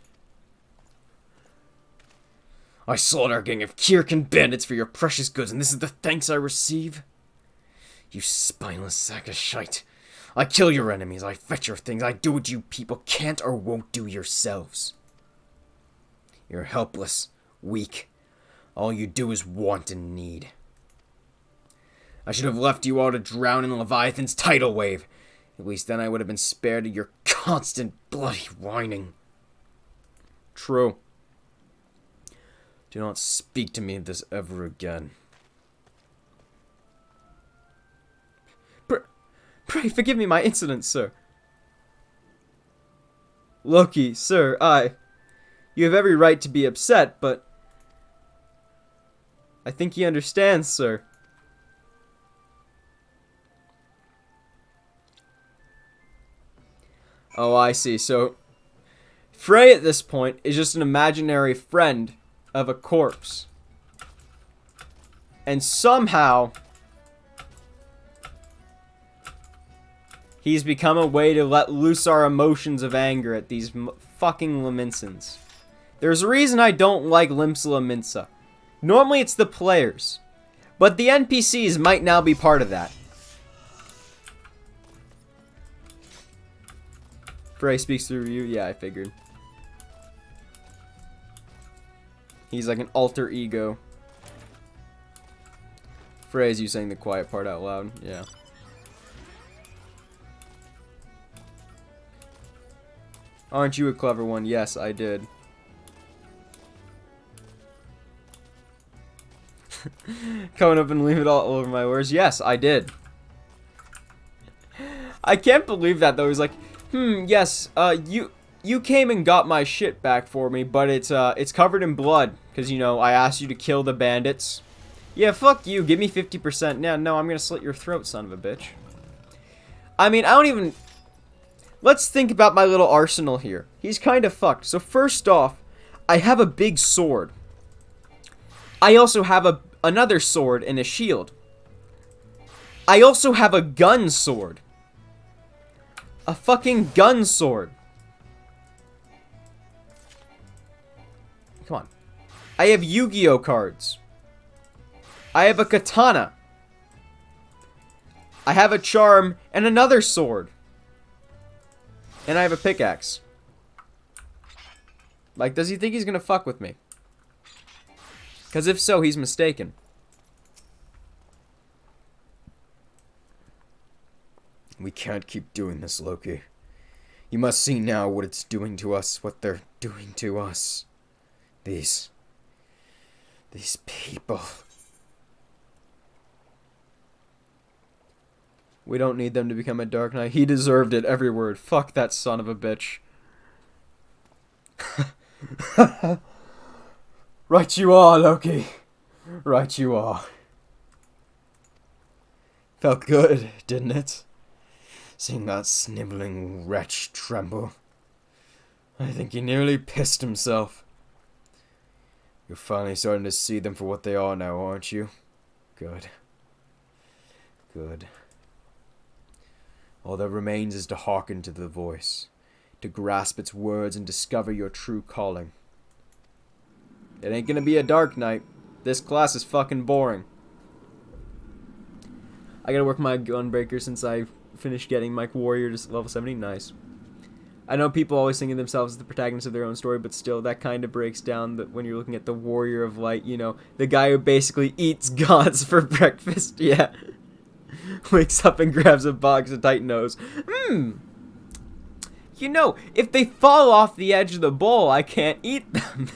I slaughter a gang of Kirkin bandits for your precious goods, and this is the thanks I receive? You spineless sack of shite. I kill your enemies, I fetch your things, I do what you people can't or won't do yourselves. You're helpless, weak. All you do is want and need. I should have left you all to drown in Leviathan's tidal wave. At least then I would have been spared your constant bloody whining. True. Do not speak to me of this ever again. Pray forgive me my insolence, sir. Loki, sir, you have every right to be upset, but... I think he understands, sir. Oh, I see. So, Frey at this point is just an imaginary friend of a corpse. And somehow... he's become a way to let loose our emotions of anger at these fucking Laminsans. There's a reason I don't like Limsa Lominsa. Normally it's the players. But the NPCs might now be part of that. Frey speaks through you. Yeah, I figured. He's like an alter ego. Frey is you saying the quiet part out loud. Yeah. Aren't you a clever one? Yes, I did. Coming up and leave it all over my words. Yes, I did. I can't believe that though. He's like, yes, you came and got my shit back for me, but it's covered in blood because you know I asked you to kill the bandits. Yeah, fuck you. Give me 50%. Yeah, no, I'm gonna slit your throat, son of a bitch. I mean, I don't even. Let's think about my little arsenal here. He's kind of fucked. So first off, I have a big sword. I also have another sword and a shield. I also have a gun sword. A fucking gun sword. Come on. I have Yu-Gi-Oh cards. I have a katana. I have a charm and another sword. And I have a pickaxe. Like, does he think he's gonna fuck with me? Because if so, he's mistaken. We can't keep doing this, Loki. You must see now what it's doing to us, what they're doing to us. These people. We don't need them to become a Dark Knight. He deserved it, every word. Fuck that son of a bitch. Right you are, Loki. Right you are. Felt good, didn't it? Seeing that sniveling wretch tremble. I think he nearly pissed himself. You're finally starting to see them for what they are now, aren't you? Good. Good. All that remains is to hearken to the voice, to grasp its words and discover your true calling. It ain't gonna be a Dark Knight. This class is fucking boring. I gotta work my Gunbreaker since I finished getting my Warrior to level 70. Nice. I know people always think of themselves as the protagonists of their own story, but still, that kind of breaks down when you're looking at the Warrior of Light, you know, the guy who basically eats gods for breakfast, yeah. Wakes up and grabs a box of Titanos. You know, if they fall off the edge of the bowl, I can't eat them.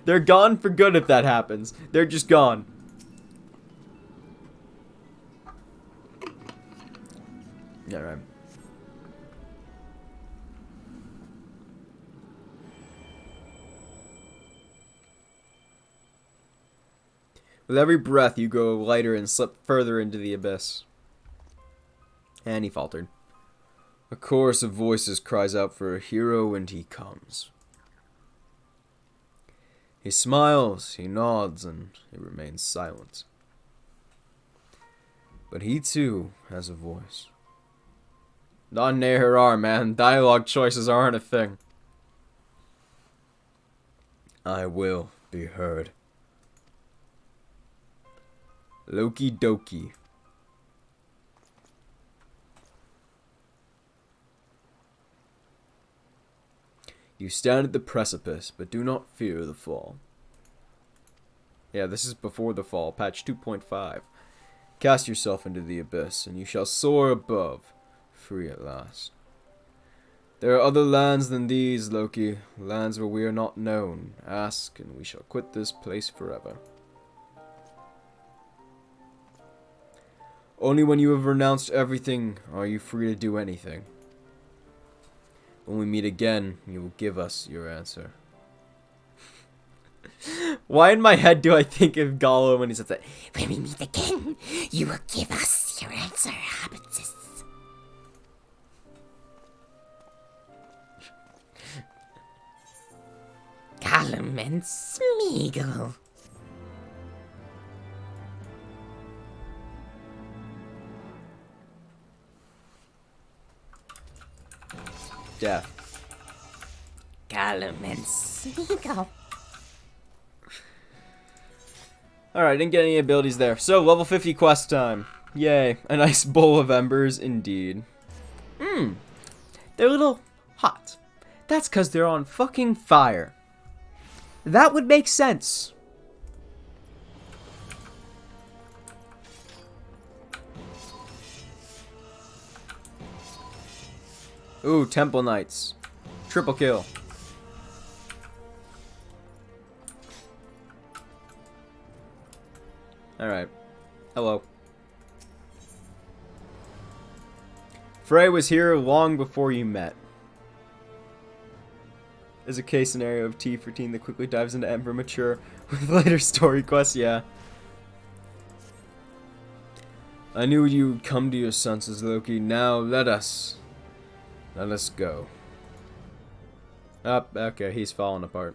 They're gone for good if that happens. They're just gone. Yeah, right. With every breath, you grow lighter and slip further into the abyss. And he faltered. A chorus of voices cries out for a hero, and he comes. He smiles, he nods, and he remains silent. But he too has a voice. Not Neherar, man. Dialogue choices aren't a thing. I will be heard. Loki Doki. You stand at the precipice, but do not fear the fall. Yeah, this is before the fall, patch 2.5. Cast yourself into the abyss, and you shall soar above, free at last. There are other lands than these, Loki, lands where we are not known. Ask, and we shall quit this place forever. Only when you have renounced everything are you free to do anything. When we meet again, you will give us your answer. Why in my head do I think of Gollum when he says that? When we meet again, you will give us your answer, Hobbitses. Gollum and Smeagol. Death. Gollum and Smeagol. Alright, didn't get any abilities there. So, level 50 quest time. Yay. A nice bowl of embers, indeed. They're a little hot. That's because they're on fucking fire. That would make sense. Ooh, Temple Knights. Triple kill. Alright. Hello. Frey was here long before you met. Is a case scenario of T14 that quickly dives into Ember Mature with later story quests, yeah. I knew you'd come to your senses, Loki. Now let us go. Okay, he's falling apart.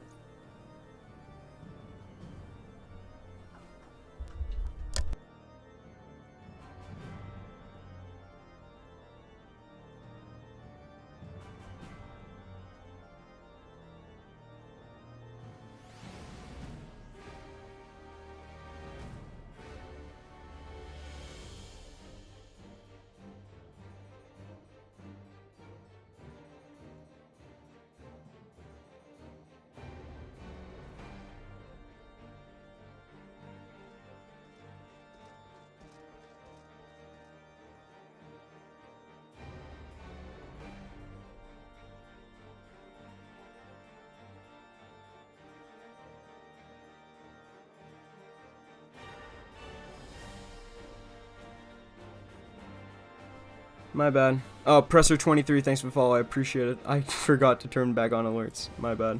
My bad. Oh, Presser23, thanks for the follow. I appreciate it. I forgot to turn back on alerts. My bad.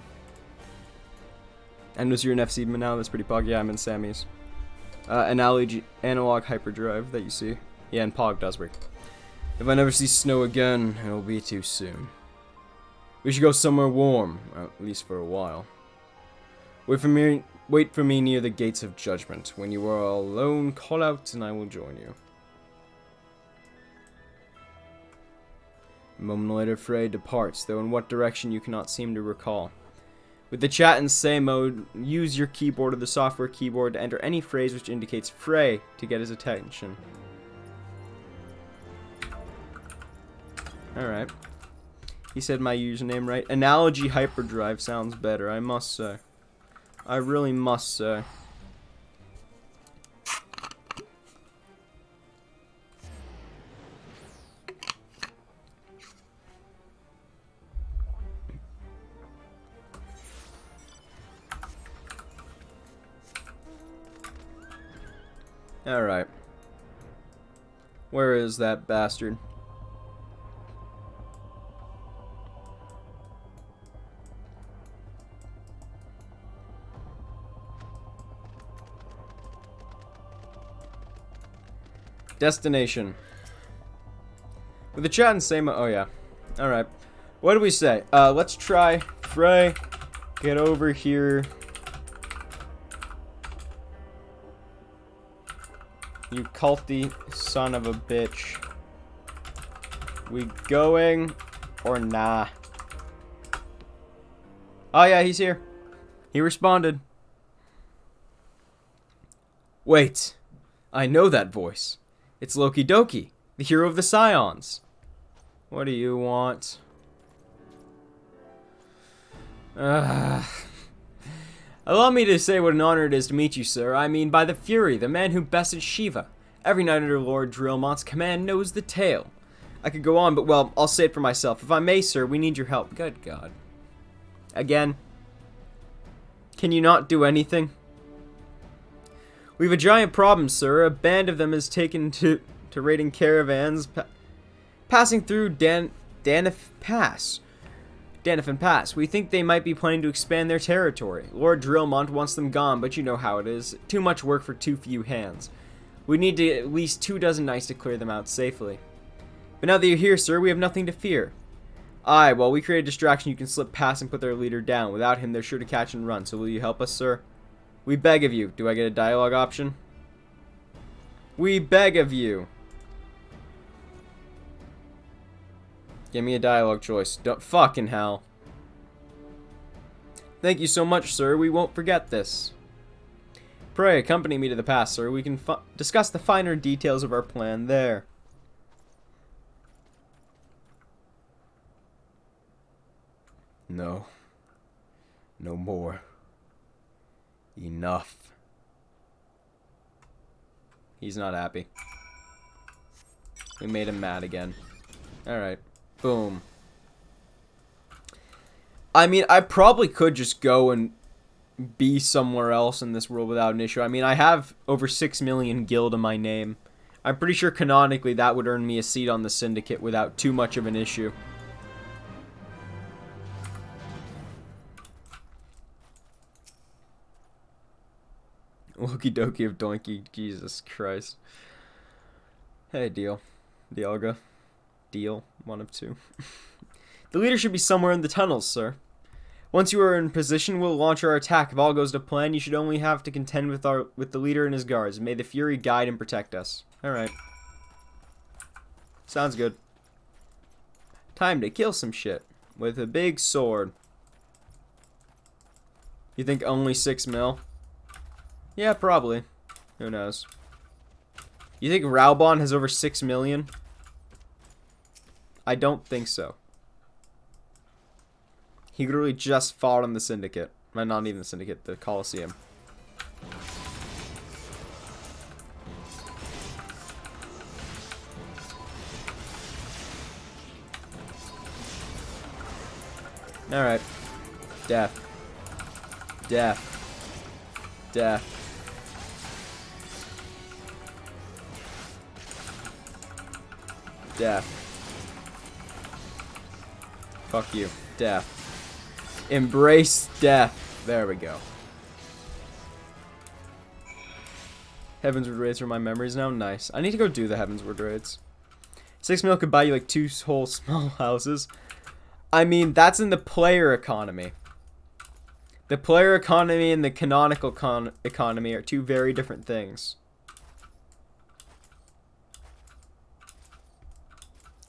And was you're in FC now? That's pretty pog. Yeah, I'm in Sammy's. Analog hyperdrive that you see. Yeah, and Pog does work. If I never see snow again, it'll be too soon. We should go somewhere warm, at least for a while. Wait for me near the gates of judgment. When you are all alone, call out and I will join you. A moment later, Frey departs, though in what direction you cannot seem to recall. With the chat and say mode, use your keyboard or the software keyboard to enter any phrase which indicates Frey to get his attention. Alright. He said my username right. Analogy Hyperdrive sounds better, I must say. I really must say. Alright. Where is that bastard? Destination. With the chat and say oh yeah. Alright. What do we say? Let's try Frey. Get over here. You culty son of a bitch. We going or nah? Oh yeah, he's here. He responded. Wait. I know that voice. It's Loki Doki, the hero of the Scions. What do you want? Allow me to say what an honor it is to meet you, sir. I mean, by the Fury, the man who bested Shiva. Every knight under Lord Drillmont's command knows the tale. I could go on, but well, I'll say it for myself. If I may, sir, we need your help. Good God. Again. Can you not do anything? We have a giant problem, sir. A band of them has taken to raiding caravans passing through Danifan Pass. We think they might be planning to expand their territory. Lord Drillmont wants them gone, but you know how it is. Too much work for too few hands. We need at least 24 knights to clear them out safely. But now that you're here, sir, we have nothing to fear. Aye, while we create a distraction, you can slip past and put their leader down. Without him, they're sure to catch and run. So will you help us, sir? We beg of you. Do I get a dialogue option? We beg of you. Give me a dialogue choice. Don't fucking hell. Thank you so much, sir. We won't forget this. Pray, accompany me to the pass, sir. We can discuss the finer details of our plan there. No. No more. Enough. He's not happy. We made him mad again. Alright. Boom. I mean, I probably could just go and be somewhere else in this world without an issue. I mean, I have over 6 million guild in my name. I'm pretty sure canonically that would earn me a seat on the syndicate without too much of an issue. Okie dokie of donkey. Jesus Christ. Hey, Deal. Dialga. Deal. One of two. The leader should be somewhere in the tunnels, sir. Once you are in position, we'll launch our attack. If all goes to plan, you should only have to contend with the leader and his guards. May the Fury guide and protect us. Alright. Sounds good. Time to kill some shit. With a big sword. You think only 6 mil? Yeah, probably. Who knows? You think Raubon has over 6 million? I don't think so. He literally just fought on the Syndicate. Well, not even the Syndicate, the Colosseum. Alright. Death. Death. Death. Death. Fuck you. Death. Embrace death. There we go. Heavensward raids are my memories now. Nice. I need to go do the Heavensward raids. 6 mil could buy you like 2 whole small houses. I mean, that's in the player economy. The player economy and the canonical economy are 2 very different things.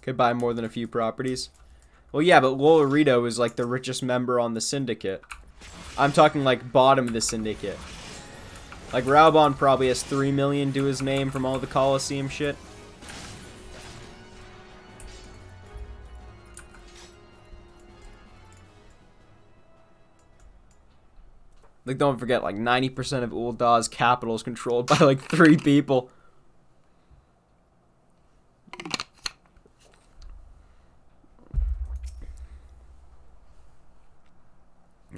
Could buy more than a few properties. Well, yeah, but Lolorito is like the richest member on the Syndicate. I'm talking like bottom of the Syndicate. Like Raubon probably has 3 million to his name from all the Colosseum shit. Like, don't forget, like 90% of Uldah's capital is controlled by like 3 people.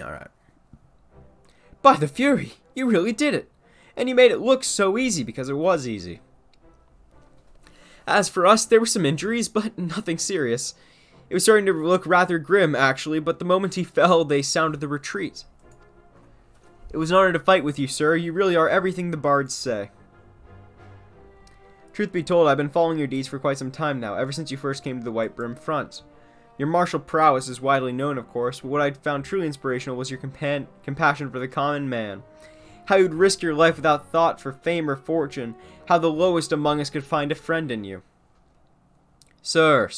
Alright. By the Fury, you really did it. And you made it look so easy because it was easy. As for us, there were some injuries, but nothing serious. It was starting to look rather grim, actually, but the moment he fell, they sounded the retreat. It was an honor to fight with you, sir. You really are everything the bards say. Truth be told, I've been following your deeds for quite some time now, ever since you first came to the White Brim front. Your martial prowess is widely known, of course, but what I found truly inspirational was your compassion for the common man. How you'd risk your life without thought for fame or fortune. How the lowest among us could find a friend in you. Sir.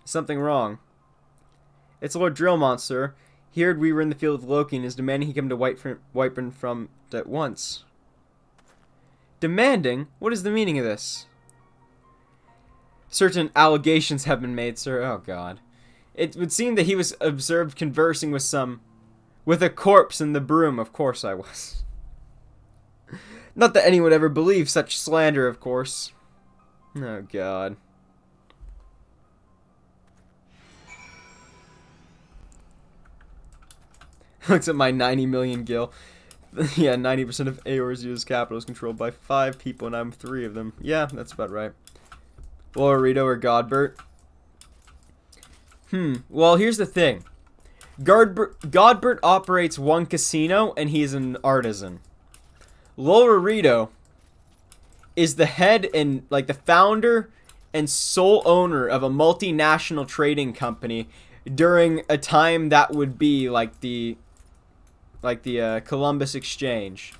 Something wrong. It's Lord Drillmont, sir. He heard we were in the field with Loki and is demanding he come to Whitebrim from at once. Demanding? What is the meaning of this? Certain allegations have been made, sir. Oh, God. It would seem that he was observed conversing with a corpse in the broom. Of course I was. Not that anyone ever believed such slander, of course. Oh, God. Looks at my 90 million gil. Yeah, 90% of Aor's US capital is controlled by 5 people, and I'm 3 of them. Yeah, that's about right. Lolorito or Godbert? Well, here's the thing. Godbert operates 1 casino, and he's an artisan. Lolorito is the head and, like, the founder and sole owner of a multinational trading company during a time that would be like the Columbus Exchange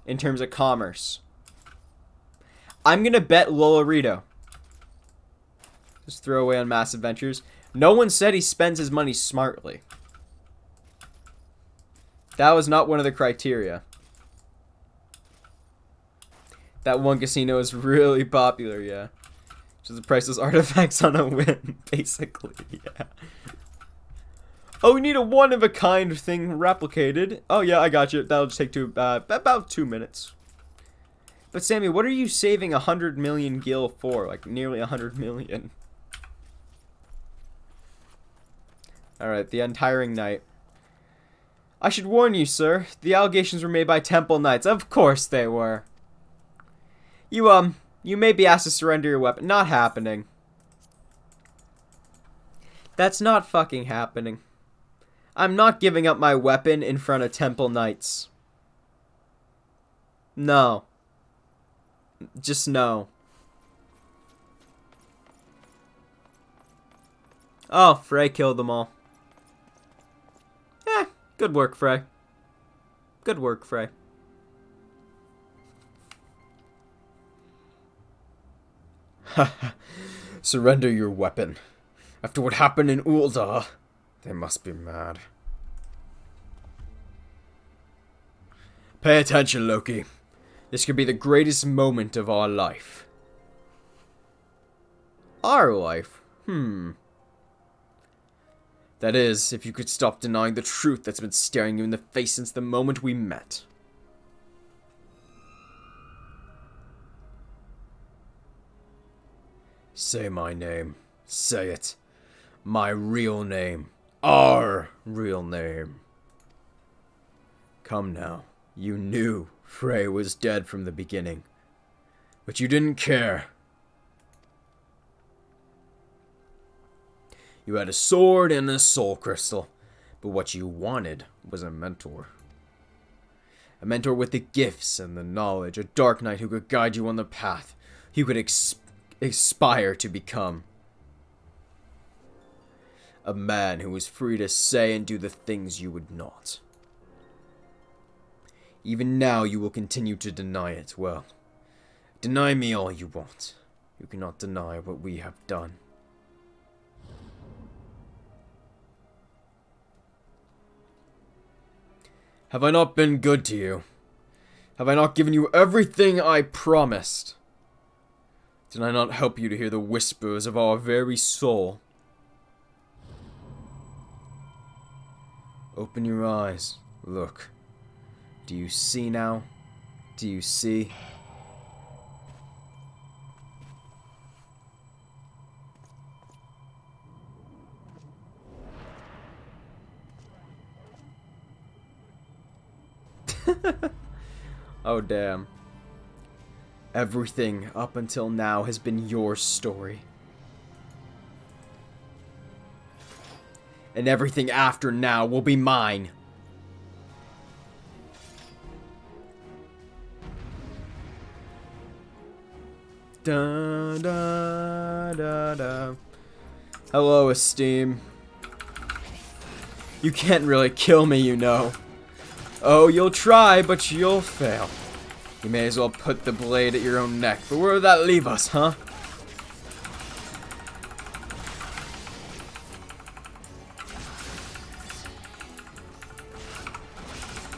in terms of commerce. I'm gonna bet Lolorito. Just throw away on Massive Ventures. No one said he spends his money smartly. That was not one of the criteria. That 1 casino is really popular, yeah. Just the priceless artifacts on a whim, basically. Yeah. Oh, we need a one-of-a-kind thing replicated. Oh, yeah, I got you. That'll just take about 2 minutes. But, Sammy, what are you saving 100 million gil for? Like, nearly 100 million. Alright, the Untiring Night. I should warn you, sir. The allegations were made by Temple Knights. Of course they were. You may be asked to surrender your weapon. Not happening. That's not fucking happening. I'm not giving up my weapon in front of Temple Knights. No. Just no. Oh, Frey killed them all. Good work, Frey. Good work, Frey. Surrender your weapon. After what happened in Ul'dah, they must be mad. Pay attention, Loki. This could be the greatest moment of our life. Our life? That is, if you could stop denying the truth that's been staring you in the face since the moment we met. Say my name. Say it. My real name. Our real name. Come now. You knew Frey was dead from the beginning. But you didn't care. You had a sword and a soul crystal. But what you wanted was a mentor. A mentor with the gifts and the knowledge. A dark knight who could guide you on the path you could aspire to become. A man who was free to say and do the things you would not. Even now you will continue to deny it. Well, deny me all you want. You cannot deny what we have done. Have I not been good to you? Have I not given you everything I promised? Did I not help you to hear the whispers of our very soul? Open your eyes. Look. Do you see now? Do you see? Oh, damn. Everything up until now has been your story. And everything after now will be mine. Da da da da. Hello, Esteem. You can't really kill me, you know. Oh, you'll try, but you'll fail. You may as well put the blade at your own neck. But where would that leave us, huh?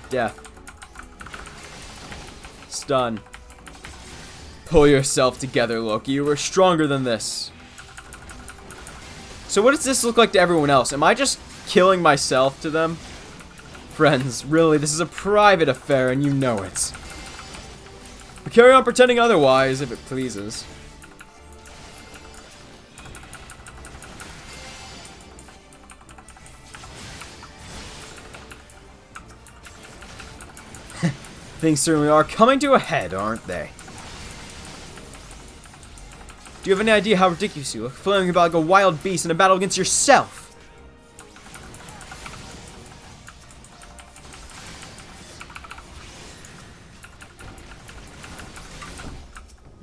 Death. Stun. Pull yourself together, Loki. You were stronger than this. So what does this look like to everyone else? Am I just killing myself to them? Friends, really, this is a private affair and you know it. But carry on pretending otherwise, if it pleases. Things certainly are coming to a head, aren't they? Do you have any idea how ridiculous you look? Flailing about like a wild beast in a battle against yourself!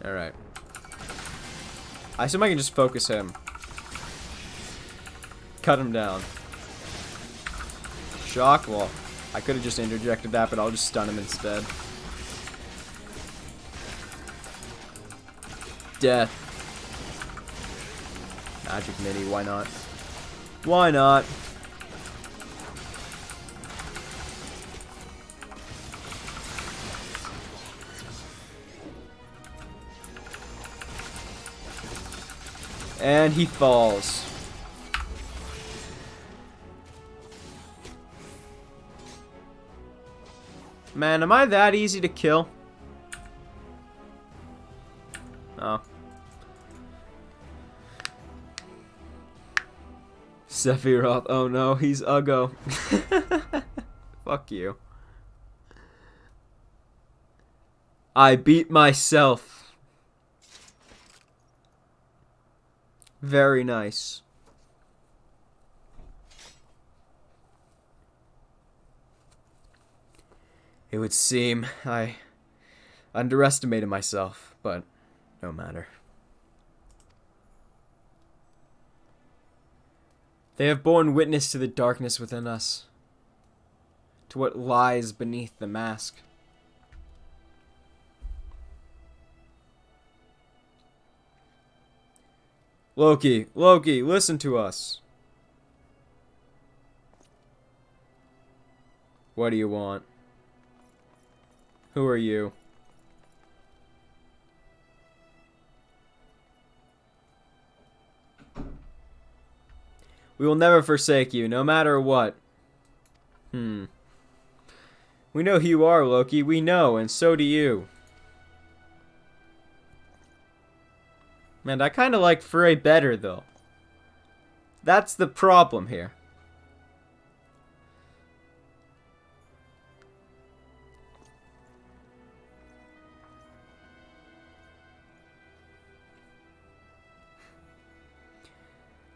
Alright. I assume I can just focus him. Cut him down. Shock? Well, I could have just interjected that, but I'll just stun him instead. Death. Magic Mini, why not? Why not? And he falls. Man, am I that easy to kill? Oh. Sephiroth. Oh no, he's Uggo. Fuck you. I beat myself. Very nice. It would seem I underestimated myself, but no matter. They have borne witness to the darkness within us, to what lies beneath the mask. Loki, Loki, listen to us. What do you want? Who are you? We will never forsake you, no matter what. We know who you are, Loki. We know, and so do you. Man, I kind of like Frey better, though. That's the problem here.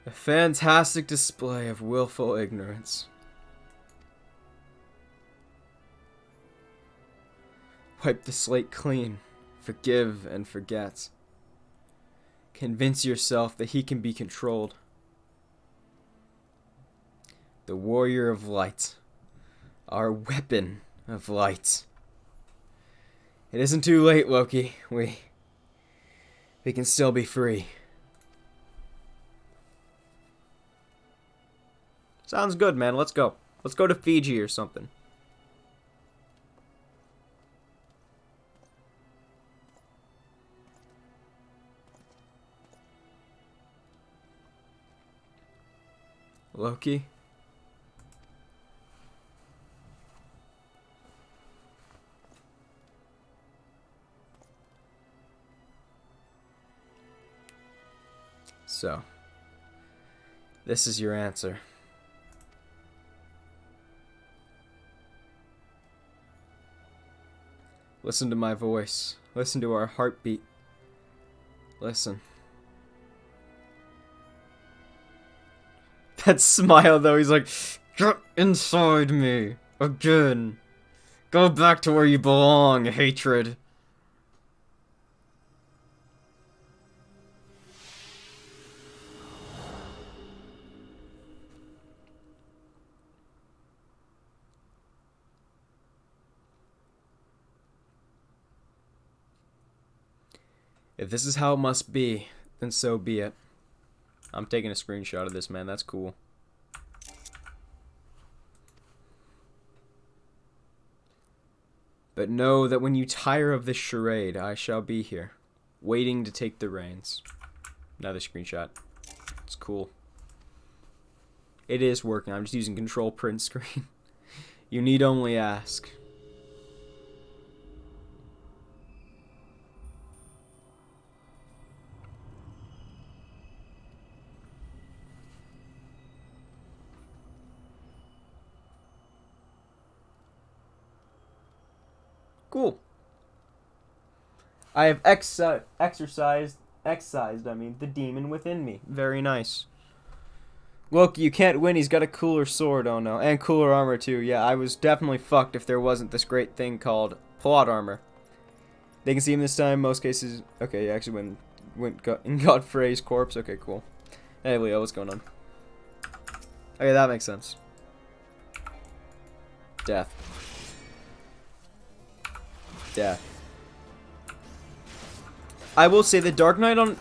A fantastic display of willful ignorance. Wipe the slate clean. Forgive and forget. Convince yourself that he can be controlled. The warrior of light. Our weapon of light. It isn't too late, Loki. We can still be free. Sounds good, man. Let's go. Let's go to Fiji or something. Loki? So, this is your answer. Listen to my voice. Listen to our heartbeat. Listen. That smile, though, he's like, get inside me. Again. Go back to where you belong, hatred. If this is how it must be, then so be it. I'm taking a screenshot of this, man. That's cool. But know that when you tire of this charade, I shall be here, waiting to take the reins. Another screenshot. It's cool. It is working. I'm just using control print screen. You need only ask. Cool. I have excised, the demon within me. Very nice. Look, you can't win. He's got a cooler sword, oh no. And cooler armor, too. Yeah, I was definitely fucked if there wasn't this great thing called plot armor. They can see him this time. Most cases... Okay, actually got Frey's corpse. Okay, cool. Hey, Leo, what's going on? Okay, that makes sense. Death. Death. I will say the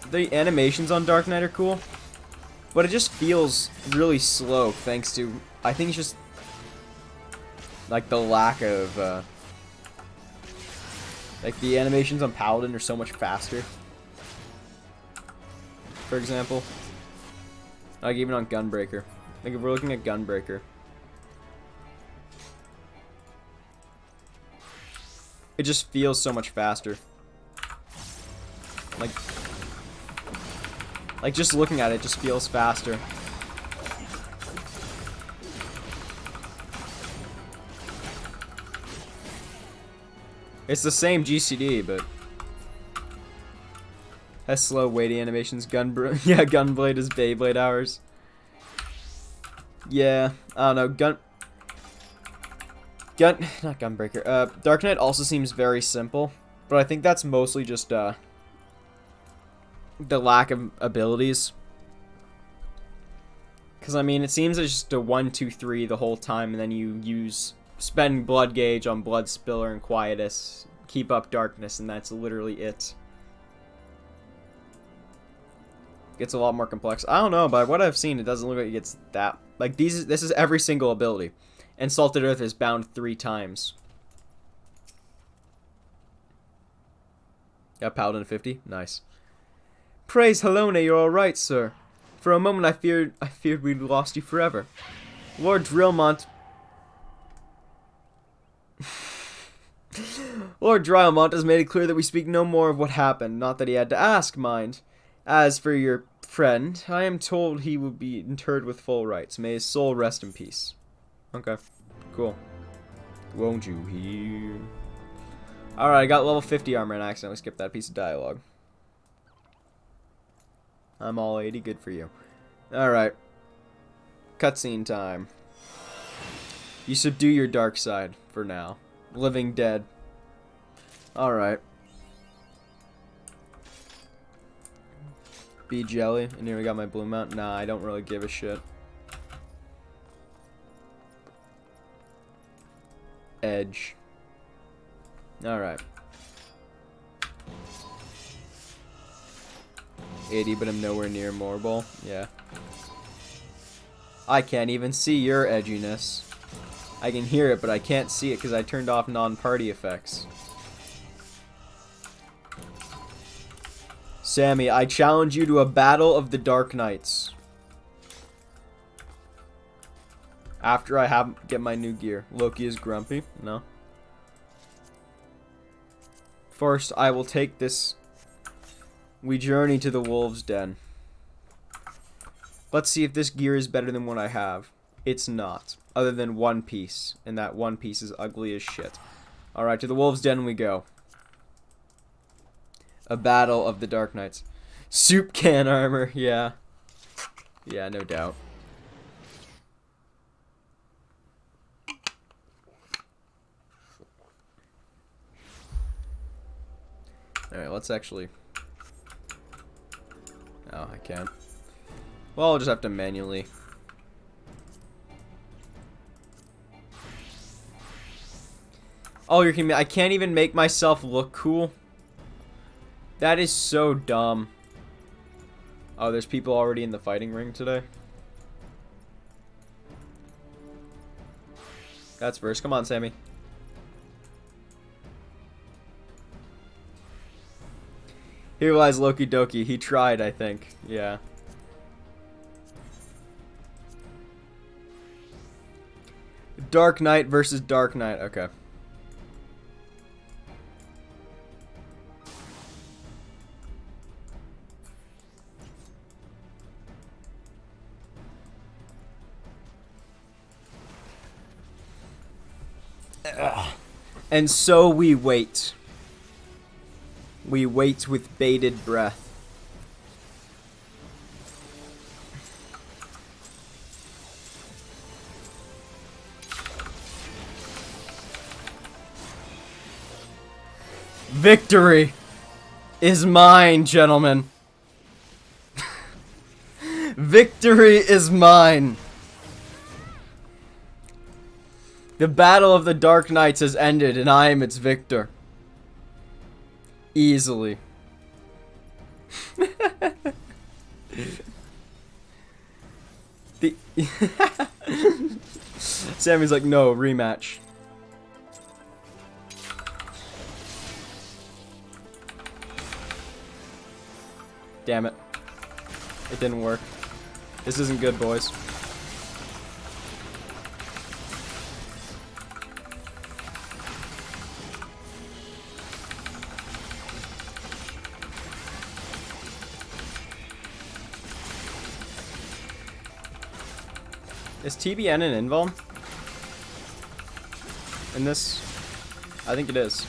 the animations on Dark Knight are cool, but it just feels really slow thanks to, I think it's just like the lack of like the animations on Paladin are so much faster for example. Like even on Gunbreaker. Like if we're looking at Gunbreaker. It just feels so much faster. Like just looking at it just feels faster. It's the same GCD, but has slow weighty animations. Yeah, Gunblade is Beyblade hours. Yeah, I don't know. Not Gunbreaker. Dark Knight also seems very simple, but I think that's mostly just the lack of abilities. Because I mean, it seems it's just a 1, 2, 3 the whole time, and then you spend Blood Gauge on Blood Spiller and Quietus, keep up Darkness, and that's literally it. Gets a lot more complex. I don't know, but what I've seen, it doesn't look like it gets that. Like this is every single ability. And Salted Earth is bound 3 times. Got Paladin 50? Nice. Praise Halone, you're alright, sir. For a moment I feared we'd lost you forever. Lord Drillmont Lord Drylmont has made it clear that we speak no more of what happened, not that he had to ask, mind. As for your friend, I am told he will be interred with full rites. May his soul rest in peace. Okay, cool. Won't you hear? Alright, I got level 50 armor and I accidentally skipped that piece of dialogue. I'm all 80, good for you. Alright. Cutscene time. You subdue your dark side, for now. Living dead. Alright. Be jelly. And here we got my blue mount. Nah, I don't really give a shit. Edge. Alright. 80, but I'm nowhere near Morbol. Yeah. I can't even see your edginess. I can hear it, but I can't see it because I turned off non-party effects. Sammy, I challenge you to a battle of the Dark Knights. After I get my new gear. Loki is grumpy. No. First, I will take this. We journey to the Wolves' Den. Let's see if this gear is better than what I have. It's not. Other than one piece. And that one piece is ugly as shit. Alright, to the Wolves' Den we go. A battle of the Dark Knights. Soup can armor, yeah. Yeah, no doubt. Alright, let's actually... Oh, I can't. Well, I'll just have to manually... Oh, you're kidding me. I can't even make myself look cool. That is so dumb. Oh, there's people already in the fighting ring today. That's first. Come on, Sammy. Here lies Loki Doki. He tried, I think. Yeah. Dark Knight versus Dark Knight. Okay. And so we wait. We wait with bated breath. Victory is mine, gentlemen. Victory is mine. The battle of the Dark Knights has ended, and I am its victor. Easily. Sammy's like, no, rematch. Damn it. It didn't work. This isn't good, boys. Is TBN an invuln? In this? I think it is.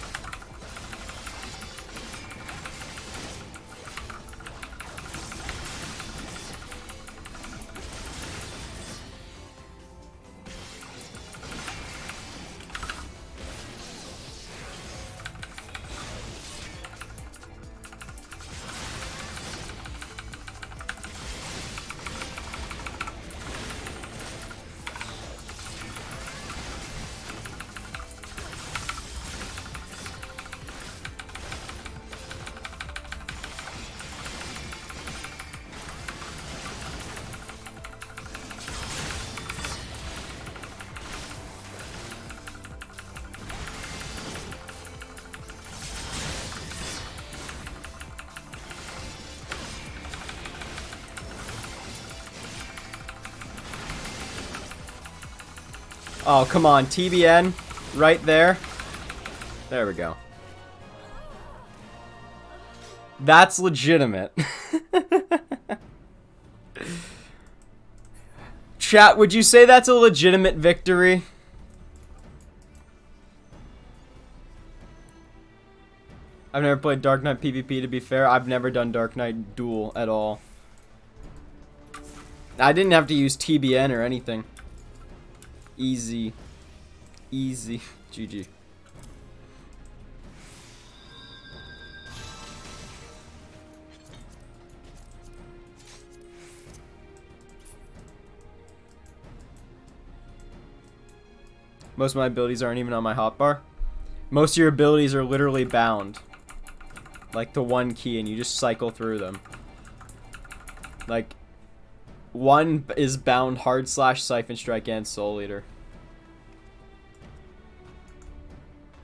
Oh, come on. TBN. Right there. There we go. That's legitimate. Chat, would you say that's a legitimate victory? I've never played Dark Knight PvP, to be fair. I've never done Dark Knight Duel at all. I didn't have to use TBN or anything. Easy. Easy. GG. Most of my abilities aren't even on my hotbar. Most of your abilities are literally bound. Like the one key, and you just cycle through them. Like, one is bound hard slash, siphon strike, and soul eater.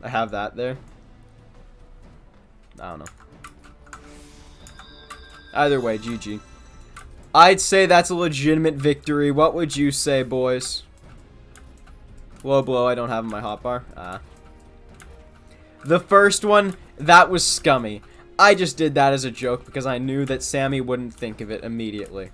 I have that there. I don't know. Either way, GG. I'd say that's a legitimate victory. What would you say, boys? Low blow, I don't have in my hotbar. The first one, that was scummy. I just did that as a joke because I knew that Sammy wouldn't think of it immediately.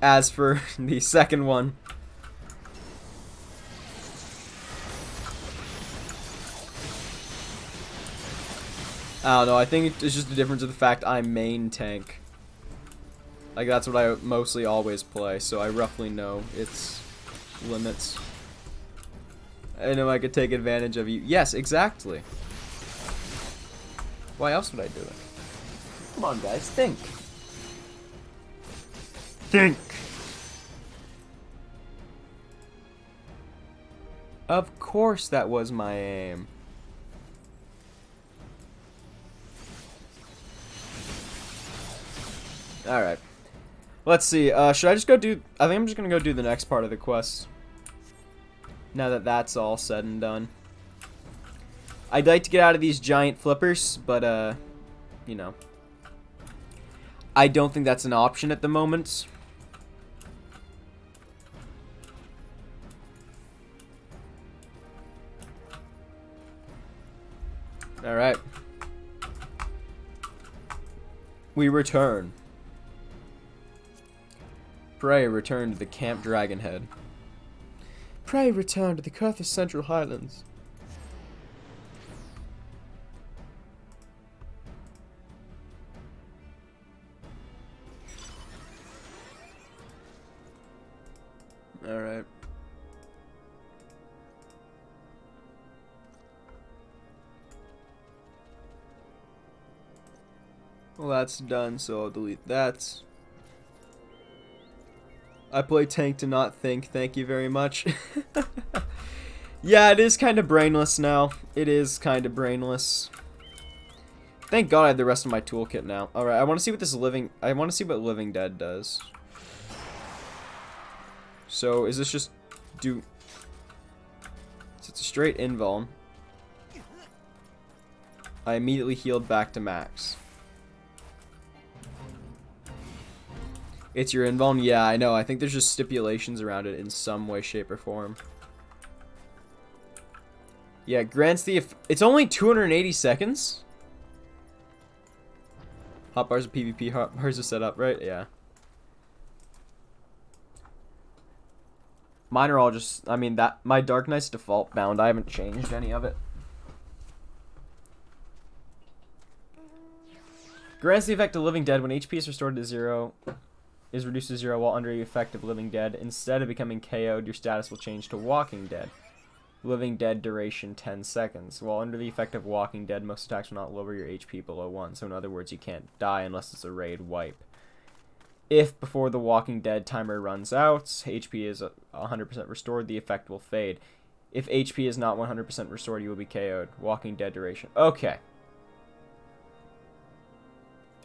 As for the second one, I don't know, I think it's just the difference of the fact I'm main tank. Like, that's what I mostly always play, so I roughly know its limits. I know I could take advantage of you. Yes, exactly. Why else would I do it? Come on, guys, think. Think. Of course that was my aim. Alright. Let's see. Should I just go do... I think I'm just going to go do the next part of the quest. Now that that's all said and done. I'd like to get out of these giant flippers, but, you know. I don't think that's an option at the moment. Alright. We return. Pray return to the Camp Dragonhead. Pray return to the Kurthus Central Highlands. Alright. Well, that's done, so I'll delete that. I play tank to not think, thank you very much. Yeah, it is kind of brainless now. It is kind of brainless. Thank God I have the rest of my toolkit now. Alright, I want to see what this living... I want to see what Living Dead does. So, is this just... So it's a straight invuln. I immediately healed back to max. It's your invuln? Yeah, I know. I think there's just stipulations around it in some way, shape, or form. Yeah, grants the... It's only 280 seconds? Hotbars are PvP, hotbars are set up, right? Yeah. Mine are all just... I mean, that my Dark Knight's default bound. I haven't changed any of it. Grants the effect of Living Dead when HP is restored to 0... is reduced to 0 while under the effect of Living Dead. Instead of becoming KO'd, your status will change to Walking Dead. Living Dead duration 10 seconds. While under the effect of Walking Dead, most attacks will not lower your HP below 1. So in other words, you can't die unless it's a raid wipe. If before the Walking Dead timer runs out, HP is 100% restored, the effect will fade. If HP is not 100% restored, you will be KO'd. Walking Dead duration. Okay.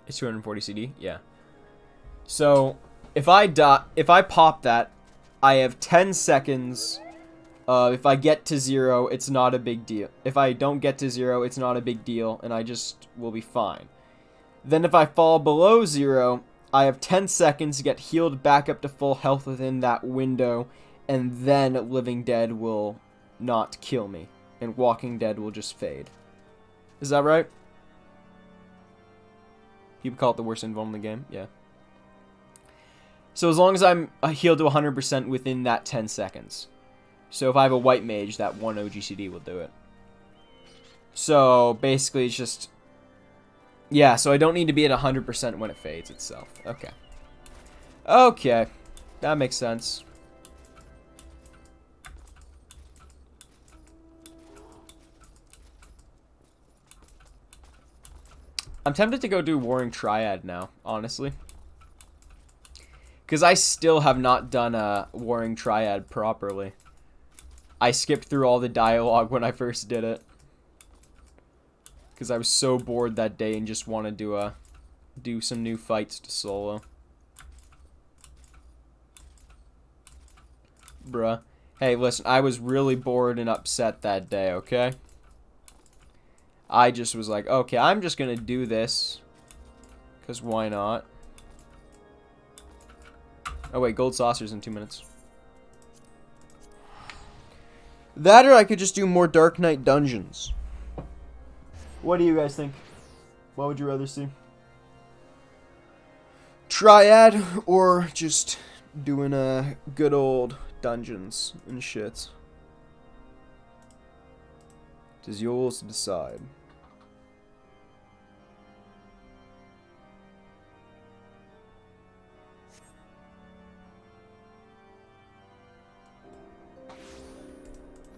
It's 240 CD? Yeah. So, if I pop that, I have 10 seconds. If I get to 0, it's not a big deal. If I don't get to 0, it's not a big deal, and I just will be fine. Then if I fall below 0, I have 10 seconds to get healed back up to full health within that window, and then Living Dead will not kill me, and Walking Dead will just fade. Is that right? You would call it the worst invuln in the game? Yeah. So as long as I'm healed to 100% within that 10 seconds. So if I have a white mage, that 1 OGCD will do it. So basically it's just... Yeah, so I don't need to be at 100% when it fades itself. Okay. Okay. That makes sense. I'm tempted to go do Warring Triad now, honestly. Because I still have not done a Warring Triad properly. I skipped through all the dialogue when I first did it. Because I was so bored that day and just wanted to do some new fights to solo. Bruh. Hey, listen, I was really bored and upset that day, okay? I just was like, okay, I'm just gonna do this. Because why not? Oh wait, gold saucers in 2 minutes. That or I could just do more Dark Knight dungeons. What do you guys think? What would you rather see? Triad or just doing a good old dungeons and shit? It is yours to decide.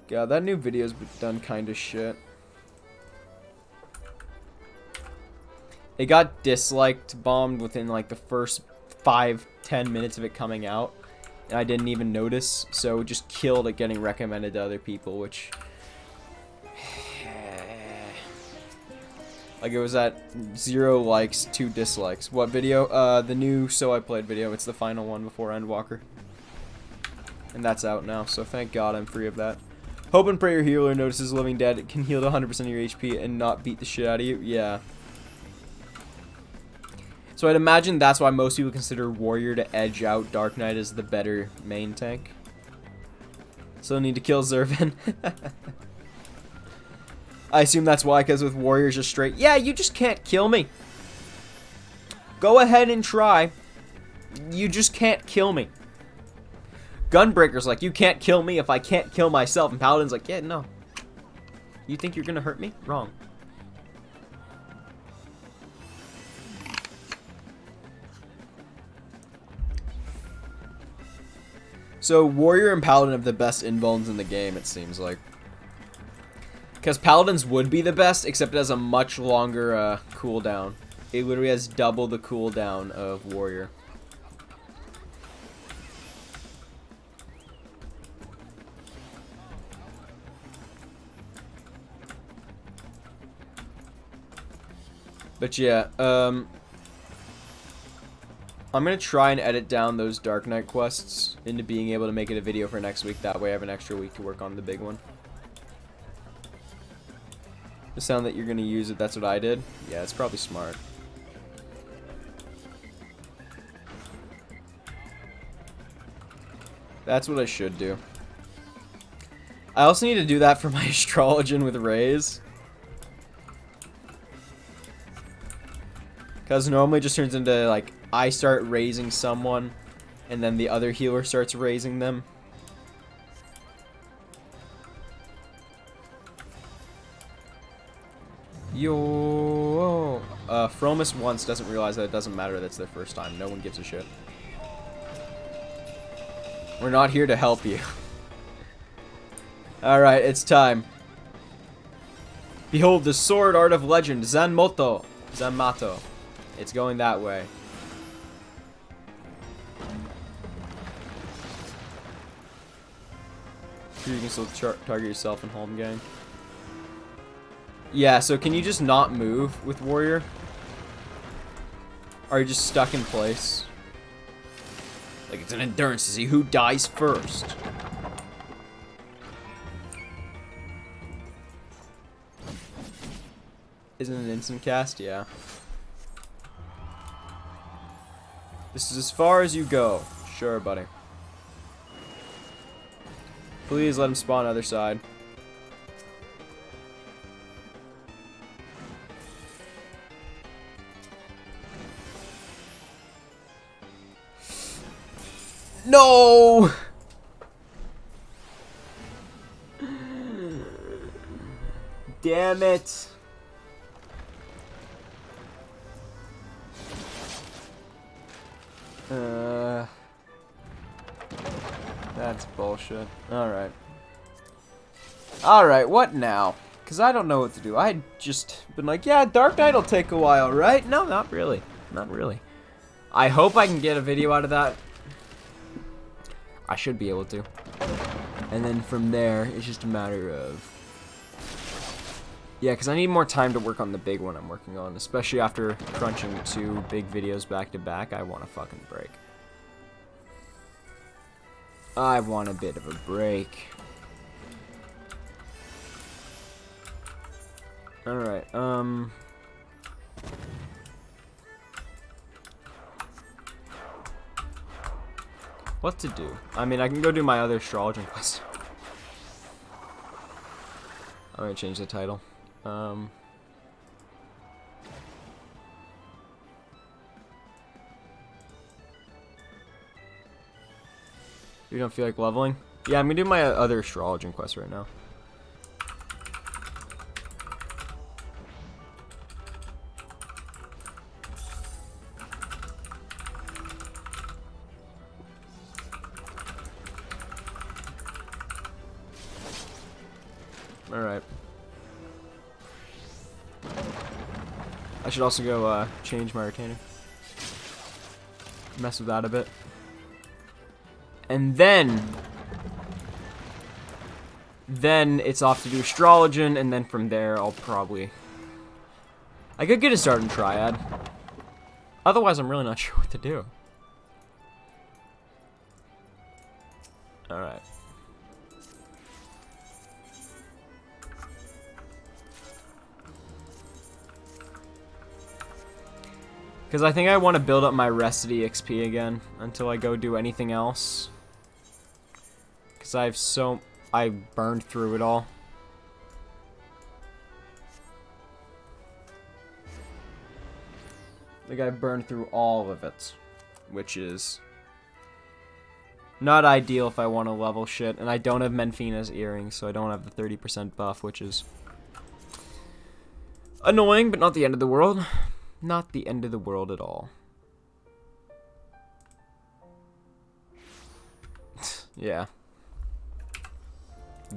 God, that new video's been done kind of shit. It got disliked, bombed within like the first 5-10 minutes of it coming out. And I didn't even notice, so it just killed it getting recommended to other people, which... like it was at 0 likes, 2 dislikes. What video? The new So I Played video. It's the final one before Endwalker. And that's out now, so thank God I'm free of that. Hope and pray your healer notices Living Dead. It can heal to 100% of your HP and not beat the shit out of you. Yeah. So I'd imagine that's why most people consider Warrior to edge out Dark Knight as the better main tank. So need to kill Zervin. I assume that's why, because with Warriors just straight, yeah, you just can't kill me. Go ahead and try. You just can't kill me. Gunbreaker's like, you can't kill me if I can't kill myself. And Paladin's like, yeah, no. You think you're gonna hurt me? Wrong. So, Warrior and Paladin have the best invulns in the game, it seems like. Because Paladin's would be the best, except it has a much longer cooldown. It literally has double the cooldown of Warrior. But yeah, I'm going to try and edit down those Dark Knight quests into being able to make it a video for next week. That way I have an extra week to work on the big one. The sound that you're gonna use it, that's what I did. Yeah, it's probably smart. That's what I should do. I also need to do that for my Astrologian with Raise. Because normally it just turns into, like, I start raising someone, and then the other healer starts raising them. Yo. Fromus once doesn't realize that it doesn't matter that's their first time. No one gives a shit. We're not here to help you. Alright, it's time. Behold the sword art of legend, Zanmato. It's going that way. You can still target yourself in home gang. Yeah, so can you just not move with warrior? Or are you just stuck in place? Like it's an endurance to see who dies first. Isn't it an instant cast? Yeah. This is as far as you go. Sure, buddy. Please let him spawn other side. No! Damn it. That's bullshit. Alright. Alright, what now? Because I don't know what to do. I had just been like, yeah, Dark Knight will take a while, right? No, not really. Not really. I hope I can get a video out of that. I should be able to. And then from there, it's just a matter of... Yeah, because I need more time to work on the big one I'm working on. Especially after crunching 2 big videos back to back. I want a fucking break. I want a bit of a break. Alright, what to do? I mean, I can go do my other astrology quest. I'm gonna change the title. You don't feel like leveling? Yeah, I'm gonna do my other astrology quest right now. Alright. I should also go change my retainer. Mess with that a bit. And then it's off to do Astrologian, and then from there I'll probably... I could get a start in Triad. Otherwise I'm really not sure what to do. Alright. Because I think I want to build up my Restity XP again until I go do anything else. Because I burned through it all. Like I burned through all of it. Which is not ideal if I want to level shit. And I don't have Menfina's earrings, so I don't have the 30% buff, which is annoying, but not the end of the world. Not the end of the world at all. Yeah.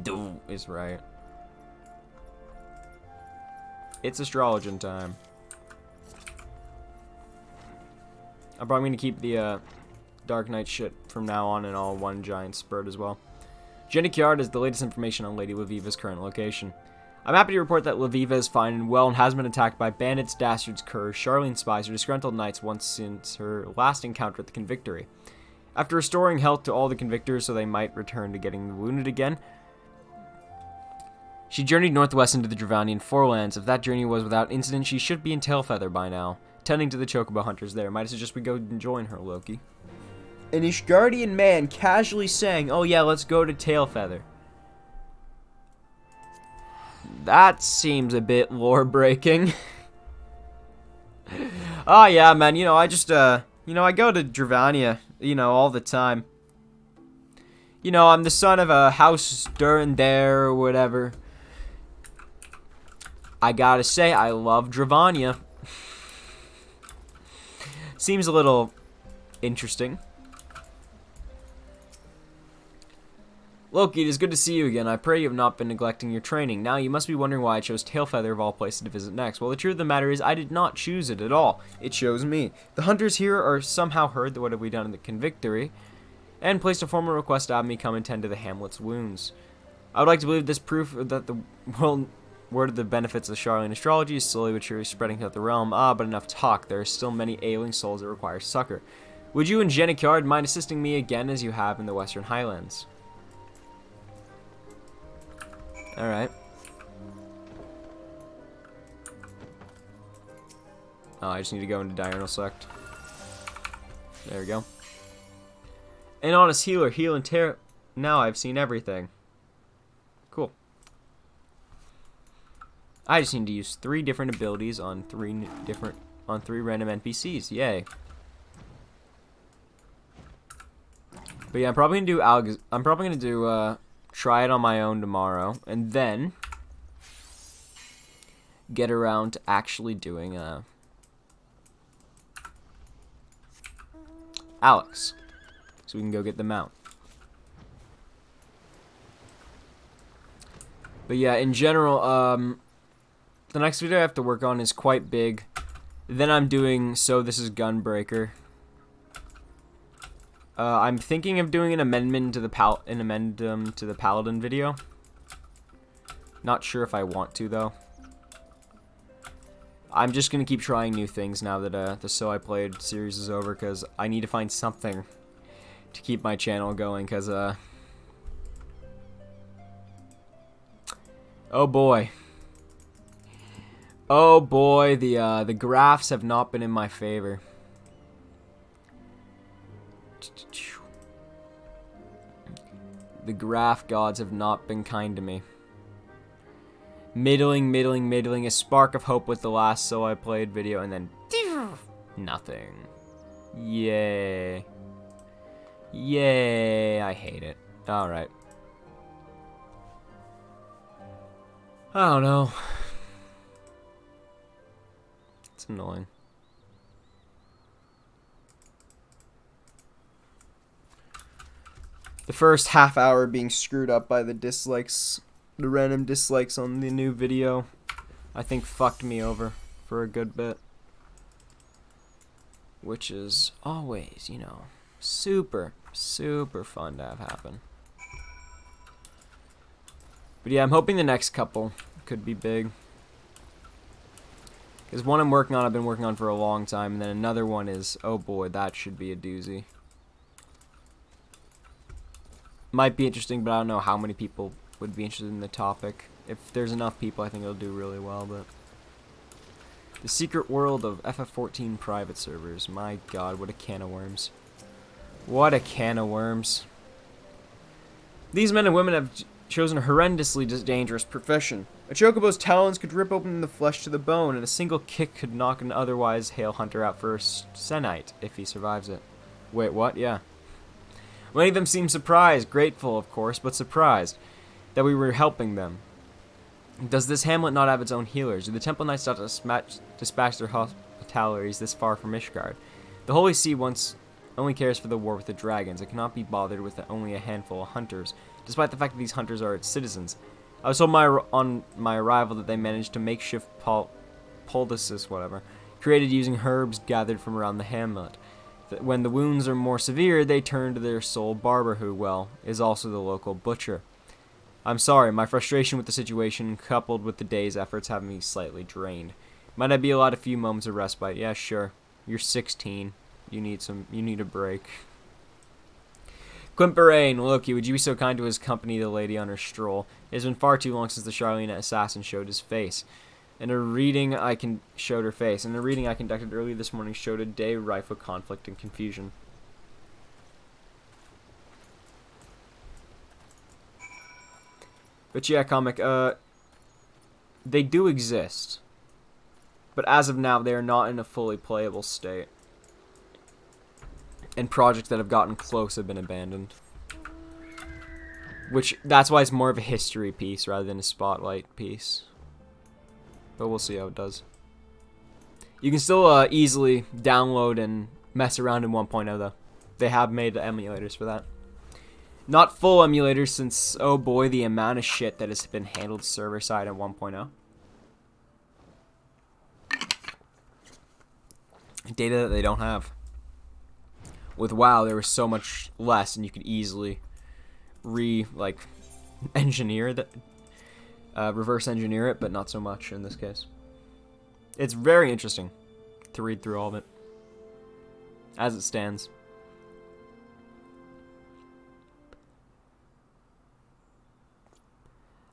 Do is right. It's Astrologian time. I'm probably going to keep the Dark Knight shit from now on in all one giant spurt as well. Jenny Kiard is the latest information on Lady Laviva's current location. I'm happy to report that Laviva is fine and well and has been attacked by bandits, dastards, curs, Charlene spies, or disgruntled knights once since her last encounter at the Convictory. After restoring health to all the Convictors so they might return to getting wounded again, She journeyed northwest into the Dravanian forelands. If that journey was without incident, she should be in Tailfeather by now, tending to the chocobo hunters there. Might suggest we go and join her, Loki. An Ishgardian man casually saying, "Oh yeah, let's go to Tailfeather." That seems a bit lore-breaking. Oh yeah, man, I just, I go to Dravania, all the time. I'm the son of a House Durin there or whatever. I gotta say, I love Dravania. Seems a little interesting. Loki, it is good to see you again. I pray you have not been neglecting your training. Now you must be wondering why I chose Tailfeather of all places to visit next. Well, the truth of the matter is I did not choose it at all. It chose me. The hunters here are somehow heard that what have we done in the Convictory, and placed a formal request to have me come and tend to the hamlet's wounds. I would like to believe this proof that the word of the benefits of the Charlene astrology is slowly but surely spreading throughout the realm. But enough talk. There are still many ailing souls that require succor. Would you and Jennikiard mind assisting me again as you have in the Western Highlands? Alright. Oh, I just need to go into Diurnal Sect. There we go. An honest healer, heal and tear. Now I've seen everything. Cool. I just need to use 3 different abilities on 3 random NPCs. Yay. But yeah, I'm probably gonna do try it on my own tomorrow, and then get around to actually doing Alex, so we can go get the mount. But yeah, in general, the next video I have to work on is quite big. Then I'm doing So This Is Gunbreaker. I'm thinking of doing an amendment to the Paladin video. Not sure if I want to though. I'm just gonna keep trying new things now that the So I Played series is over, because I need to find something to keep my channel going. Because oh boy, the graphs have not been in my favor. The graph gods have not been kind to me. Middling, a spark of hope with the last So I Played video, and then nothing. Yay. Yay, I hate it. Alright. I don't know. It's annoying. The first half hour being screwed up by the dislikes, the random dislikes on the new video, I think fucked me over for a good bit. Which is always, super fun to have happen. But yeah, I'm hoping the next couple could be big. Because one I've been working on for a long time, and then another one is, oh boy, that should be a doozy. Might be interesting, but I don't know how many people would be interested in the topic. If there's enough people, I think it'll do really well, but... The secret world of FF14 private servers. My god, what a can of worms. What a can of worms. These men and women have chosen a horrendously dangerous profession. A chocobo's talons could rip open the flesh to the bone, and a single kick could knock an otherwise hale hunter out for a Senite, if he survives it. Wait, what? Yeah. Many of them seemed surprised, grateful, of course, but surprised that we were helping them. Does this hamlet not have its own healers? Do the Temple Knights not dispatch their hospitalities this far from Ishgard? The Holy See only cares for the war with the dragons. It cannot be bothered with only a handful of hunters, despite the fact that these hunters are its citizens. I was told on my arrival that they managed to makeshift poultices, created using herbs gathered from around the hamlet. When the wounds are more severe, they turn to their sole barber, who, is also the local butcher. I'm sorry, my frustration with the situation, coupled with the day's efforts, have me slightly drained. Might I be allowed a few moments of respite? Yeah, sure. You're 16. You need a break. Quimperain, Loki, would you be so kind to accompany the lady on her stroll? It has been far too long since the Charlene assassin showed his face. In a reading I conducted early this morning showed a day rife with conflict and confusion. But yeah, comic, they do exist. But as of now, they are not in a fully playable state. And projects that have gotten close have been abandoned. That's why it's more of a history piece rather than a spotlight piece. But we'll see how it does. You can still easily download and mess around in 1.0 though. They have made the emulators for that. Not full emulators since, oh boy, the amount of shit that has been handled server side in 1.0. Data that they don't have. With WoW, there was so much less, and you could easily engineer that, reverse engineer it, but not so much in this case. It's very interesting to read through all of it, as it stands.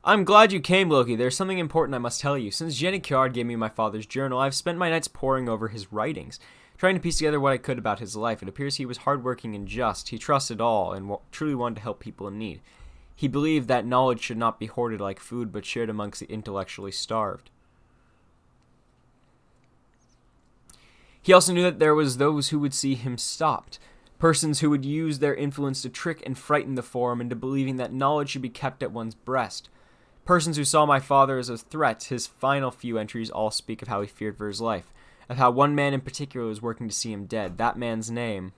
I'm glad you came, Loki. There's something important I must tell you. Since Jenny Kjard gave me my father's journal, I've spent my nights poring over his writings, trying to piece together what I could about his life. It appears he was hardworking and just. He trusted all and truly wanted to help people in need. He believed that knowledge should not be hoarded like food, but shared amongst the intellectually starved. He also knew that there was those who would see him stopped. Persons who would use their influence to trick and frighten the Forum into believing that knowledge should be kept at one's breast. Persons who saw my father as a threat. His final few entries all speak of how he feared for his life, of how one man in particular was working to see him dead. That man's name.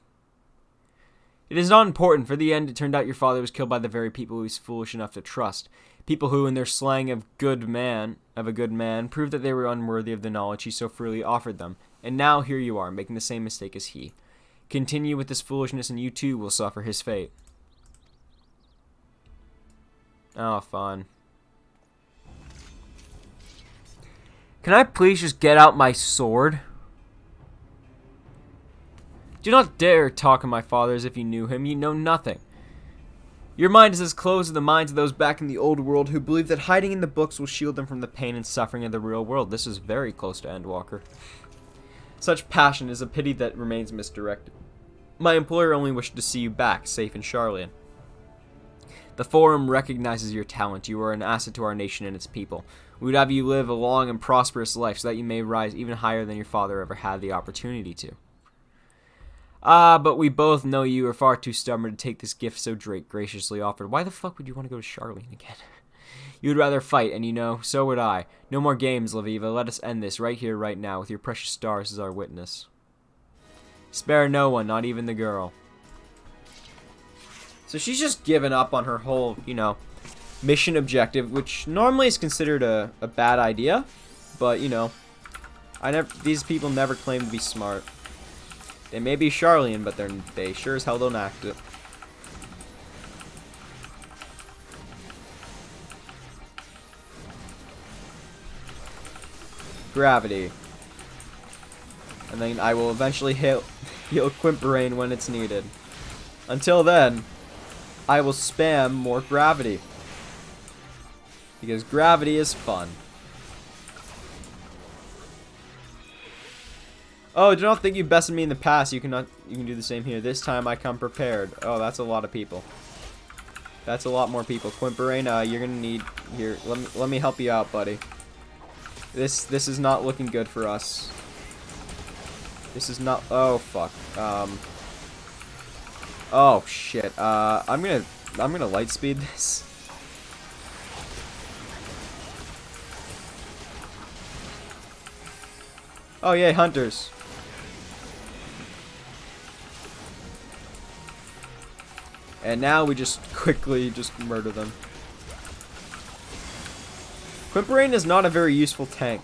It is not important, for the end it turned out your father was killed by the very people he was foolish enough to trust. People who, in their slang of a good man, proved that they were unworthy of the knowledge he so freely offered them. And now here you are, making the same mistake as he. Continue with this foolishness and you too will suffer his fate. Oh, fun. Can I please just get out my sword? Do not dare talk of my father as if you knew him. You know nothing. Your mind is as closed as the minds of those back in the old world who believe that hiding in the books will shield them from the pain and suffering of the real world. This is very close to Endwalker. Such passion is a pity that remains misdirected. My employer only wished to see you back, safe in Sharlayan. The Forum recognizes your talent. You are an asset to our nation and its people. We would have you live a long and prosperous life so that you may rise even higher than your father ever had the opportunity to. But we both know you are far too stubborn to take this gift so Drake graciously offered. Why the fuck would you want to go to Sharlayan again? You would rather fight, and you know, so would I. No more games, Laviva. Let us end this right here, right now, with your precious stars as our witness. Spare no one, not even the girl. So she's just given up on her whole, mission objective, which normally is considered a bad idea, but these people never claim to be smart. They may be Sharlayan, but they sure as hell don't act it. Gravity. And then I will eventually heal Quimperain when it's needed. Until then, I will spam more gravity. Because gravity is fun. Oh, do not think you bested me in the past. You can do the same here. This time I come prepared. Oh, that's a lot of people. That's a lot more people. Quimperain, you're gonna need here. Let me help you out, buddy. This is not looking good for us. This is not. Oh fuck. Oh shit. I'm gonna light speed this. Oh yay, hunters. And now we just quickly murder them. Quimperain is not a very useful tank.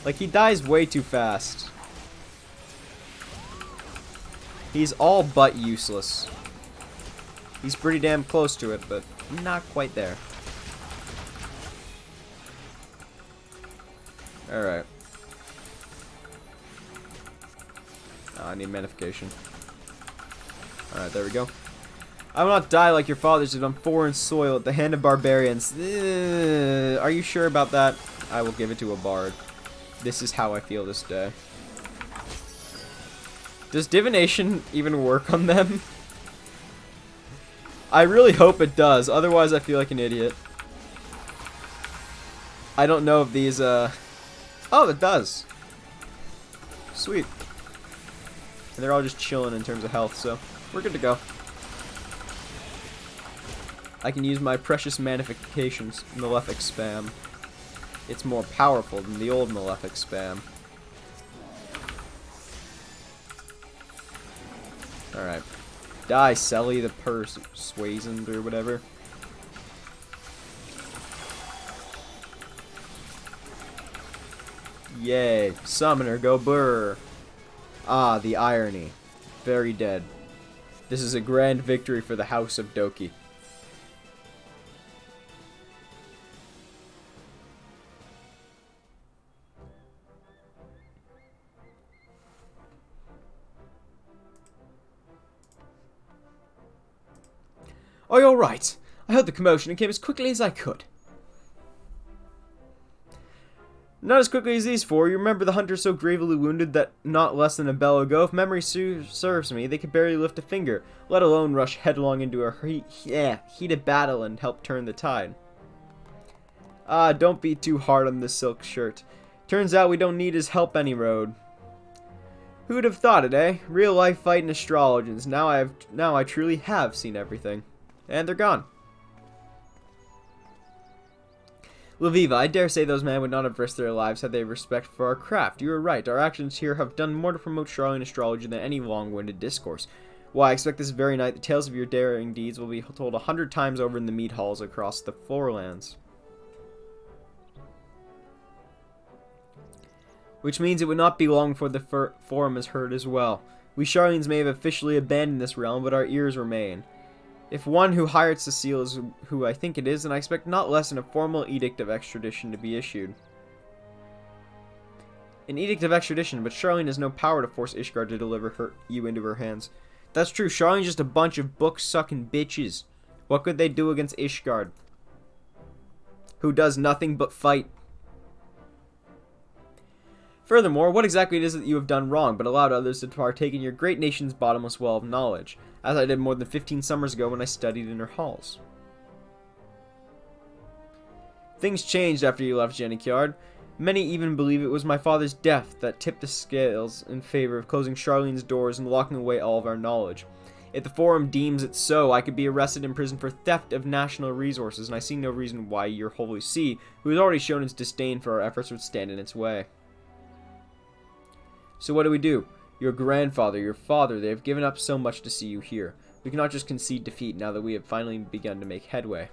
Like, he dies way too fast. He's all but useless. He's pretty damn close to it, but not quite there. Alright. Oh, I need magnification. Alright, there we go. I will not die like your fathers did on foreign soil at the hand of barbarians. Are you sure about that? I will give it to a bard. This is how I feel this day. Does divination even work on them? I really hope it does. Otherwise, I feel like an idiot. I don't know if these, Oh, it does. Sweet. And they're all just chilling in terms of health, so we're good to go. I can use my precious Magnifications Malefic Spam. It's more powerful than the old Malefic Spam. Alright. Die, Selly the Persuasion or whatever. Yay. Summoner, go burr. Ah, the irony. Very dead. This is a grand victory for the House of Doki. Oh, you're right. I heard the commotion and came as quickly as I could. Not as quickly as these four. You remember the hunter so gravely wounded that not less than a bell ago, if memory serves me, they could barely lift a finger, let alone rush headlong into a heated battle and help turn the tide. Ah, don't be too hard on this silk shirt. Turns out we don't need his help any road. Who'd have thought it, eh? Real life fighting astrologers. Now I truly have seen everything. And they're gone. Laviva, I dare say those men would not have risked their lives had they respect for our craft. You are right. Our actions here have done more to promote Charlene astrology than any long-winded discourse. Why, I expect this very night the tales of your daring deeds will be told 100 times over in the mead halls across the forelands. Which means it would not be long before the forum is heard as well. We Charlenes may have officially abandoned this realm, but our ears remain. If one who hired Cecile is who I think it is, then I expect not less than a formal edict of extradition to be issued. An edict of extradition, but Charlene has no power to force Ishgard to deliver you into her hands. That's true, Charlene's just a bunch of book-sucking bitches. What could they do against Ishgard? Who does nothing but fight. Furthermore, what exactly it is that you have done wrong, but allowed others to partake in your great nation's bottomless well of knowledge, as I did more than 15 summers ago when I studied in her halls. Things changed after you left Jennikyard. Many even believe it was my father's death that tipped the scales in favor of closing Charlene's doors and locking away all of our knowledge. If the Forum deems it so, I could be arrested and imprisoned for theft of national resources, and I see no reason why your Holy See, who has already shown its disdain for our efforts, would stand in its way. So what do? Your grandfather, your father, they have given up so much to see you here. We cannot just concede defeat now that we have finally begun to make headway.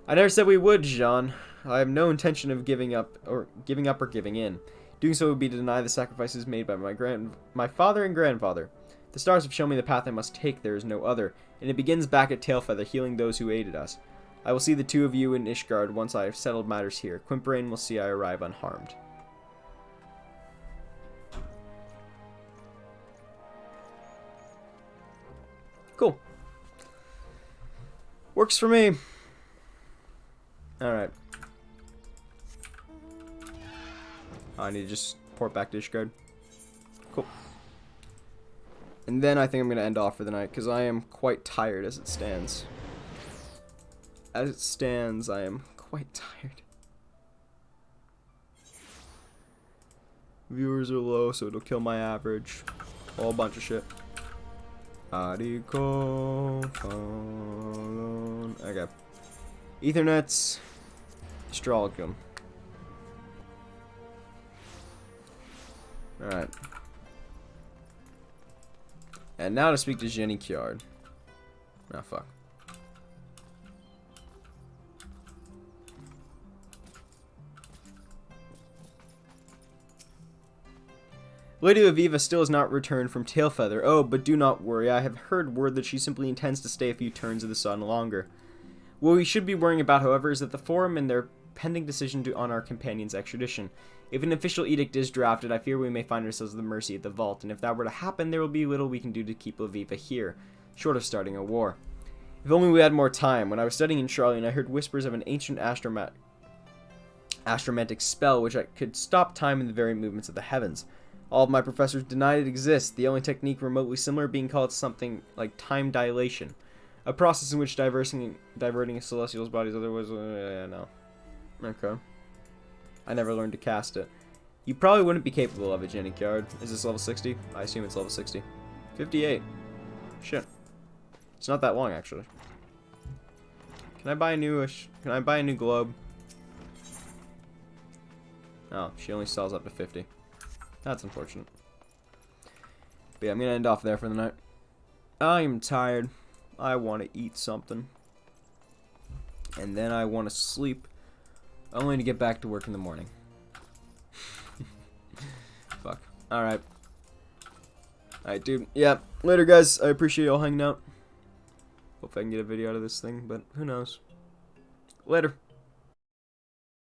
I never said we would, Jean. I have no intention of giving up or giving in. Doing so would be to deny the sacrifices made by my father and grandfather. The stars have shown me the path I must take, there is no other, and it begins back at Tailfeather, healing those who aided us. I will see the two of you in Ishgard once I have settled matters here. Quimperane will see I arrive unharmed. Cool. Works for me. Alright. I need to just port back to Ishgard. Cool. And then I think I'm going to end off for the night, because I am quite tired as it stands. As it stands, I am quite tired. Viewers are low, so it'll kill my average. All a bunch of shit. Okay. Ethernets. Astrologum. Alright. And now to speak to Jennikyard. Ah, fuck. Lady Aviva still has not returned from Tailfeather. Oh, but do not worry. I have heard word that she simply intends to stay a few turns of the sun longer. What we should be worrying about, however, is that the Forum and their pending decision on our companion's extradition. If an official edict is drafted, I fear we may find ourselves at the mercy of the Vault, and if that were to happen, there will be little we can do to keep Aviva here, short of starting a war. If only we had more time. When I was studying in Charlene, I heard whispers of an ancient astromantic spell which could stop time and the very movements of the heavens. All of my professors denied it exists, the only technique remotely similar being called something like time dilation. A process in which diverting a celestial's body's otherwise... no. Okay. I never learned to cast it. You probably wouldn't be capable of it, Jenny Card. Is this level 60? I assume it's level 60. 58. Shit. It's not that long, actually. Can I buy a new globe? Oh, she only sells up to 50. That's unfortunate. But yeah, I'm gonna end off there for the night. I'm tired. I want to eat something. And then I want to sleep. Only to get back to work in the morning. Fuck. Alright. Alright, dude. Yeah. Later, guys. I appreciate y'all hanging out. Hope I can get a video out of this thing, but who knows. Later.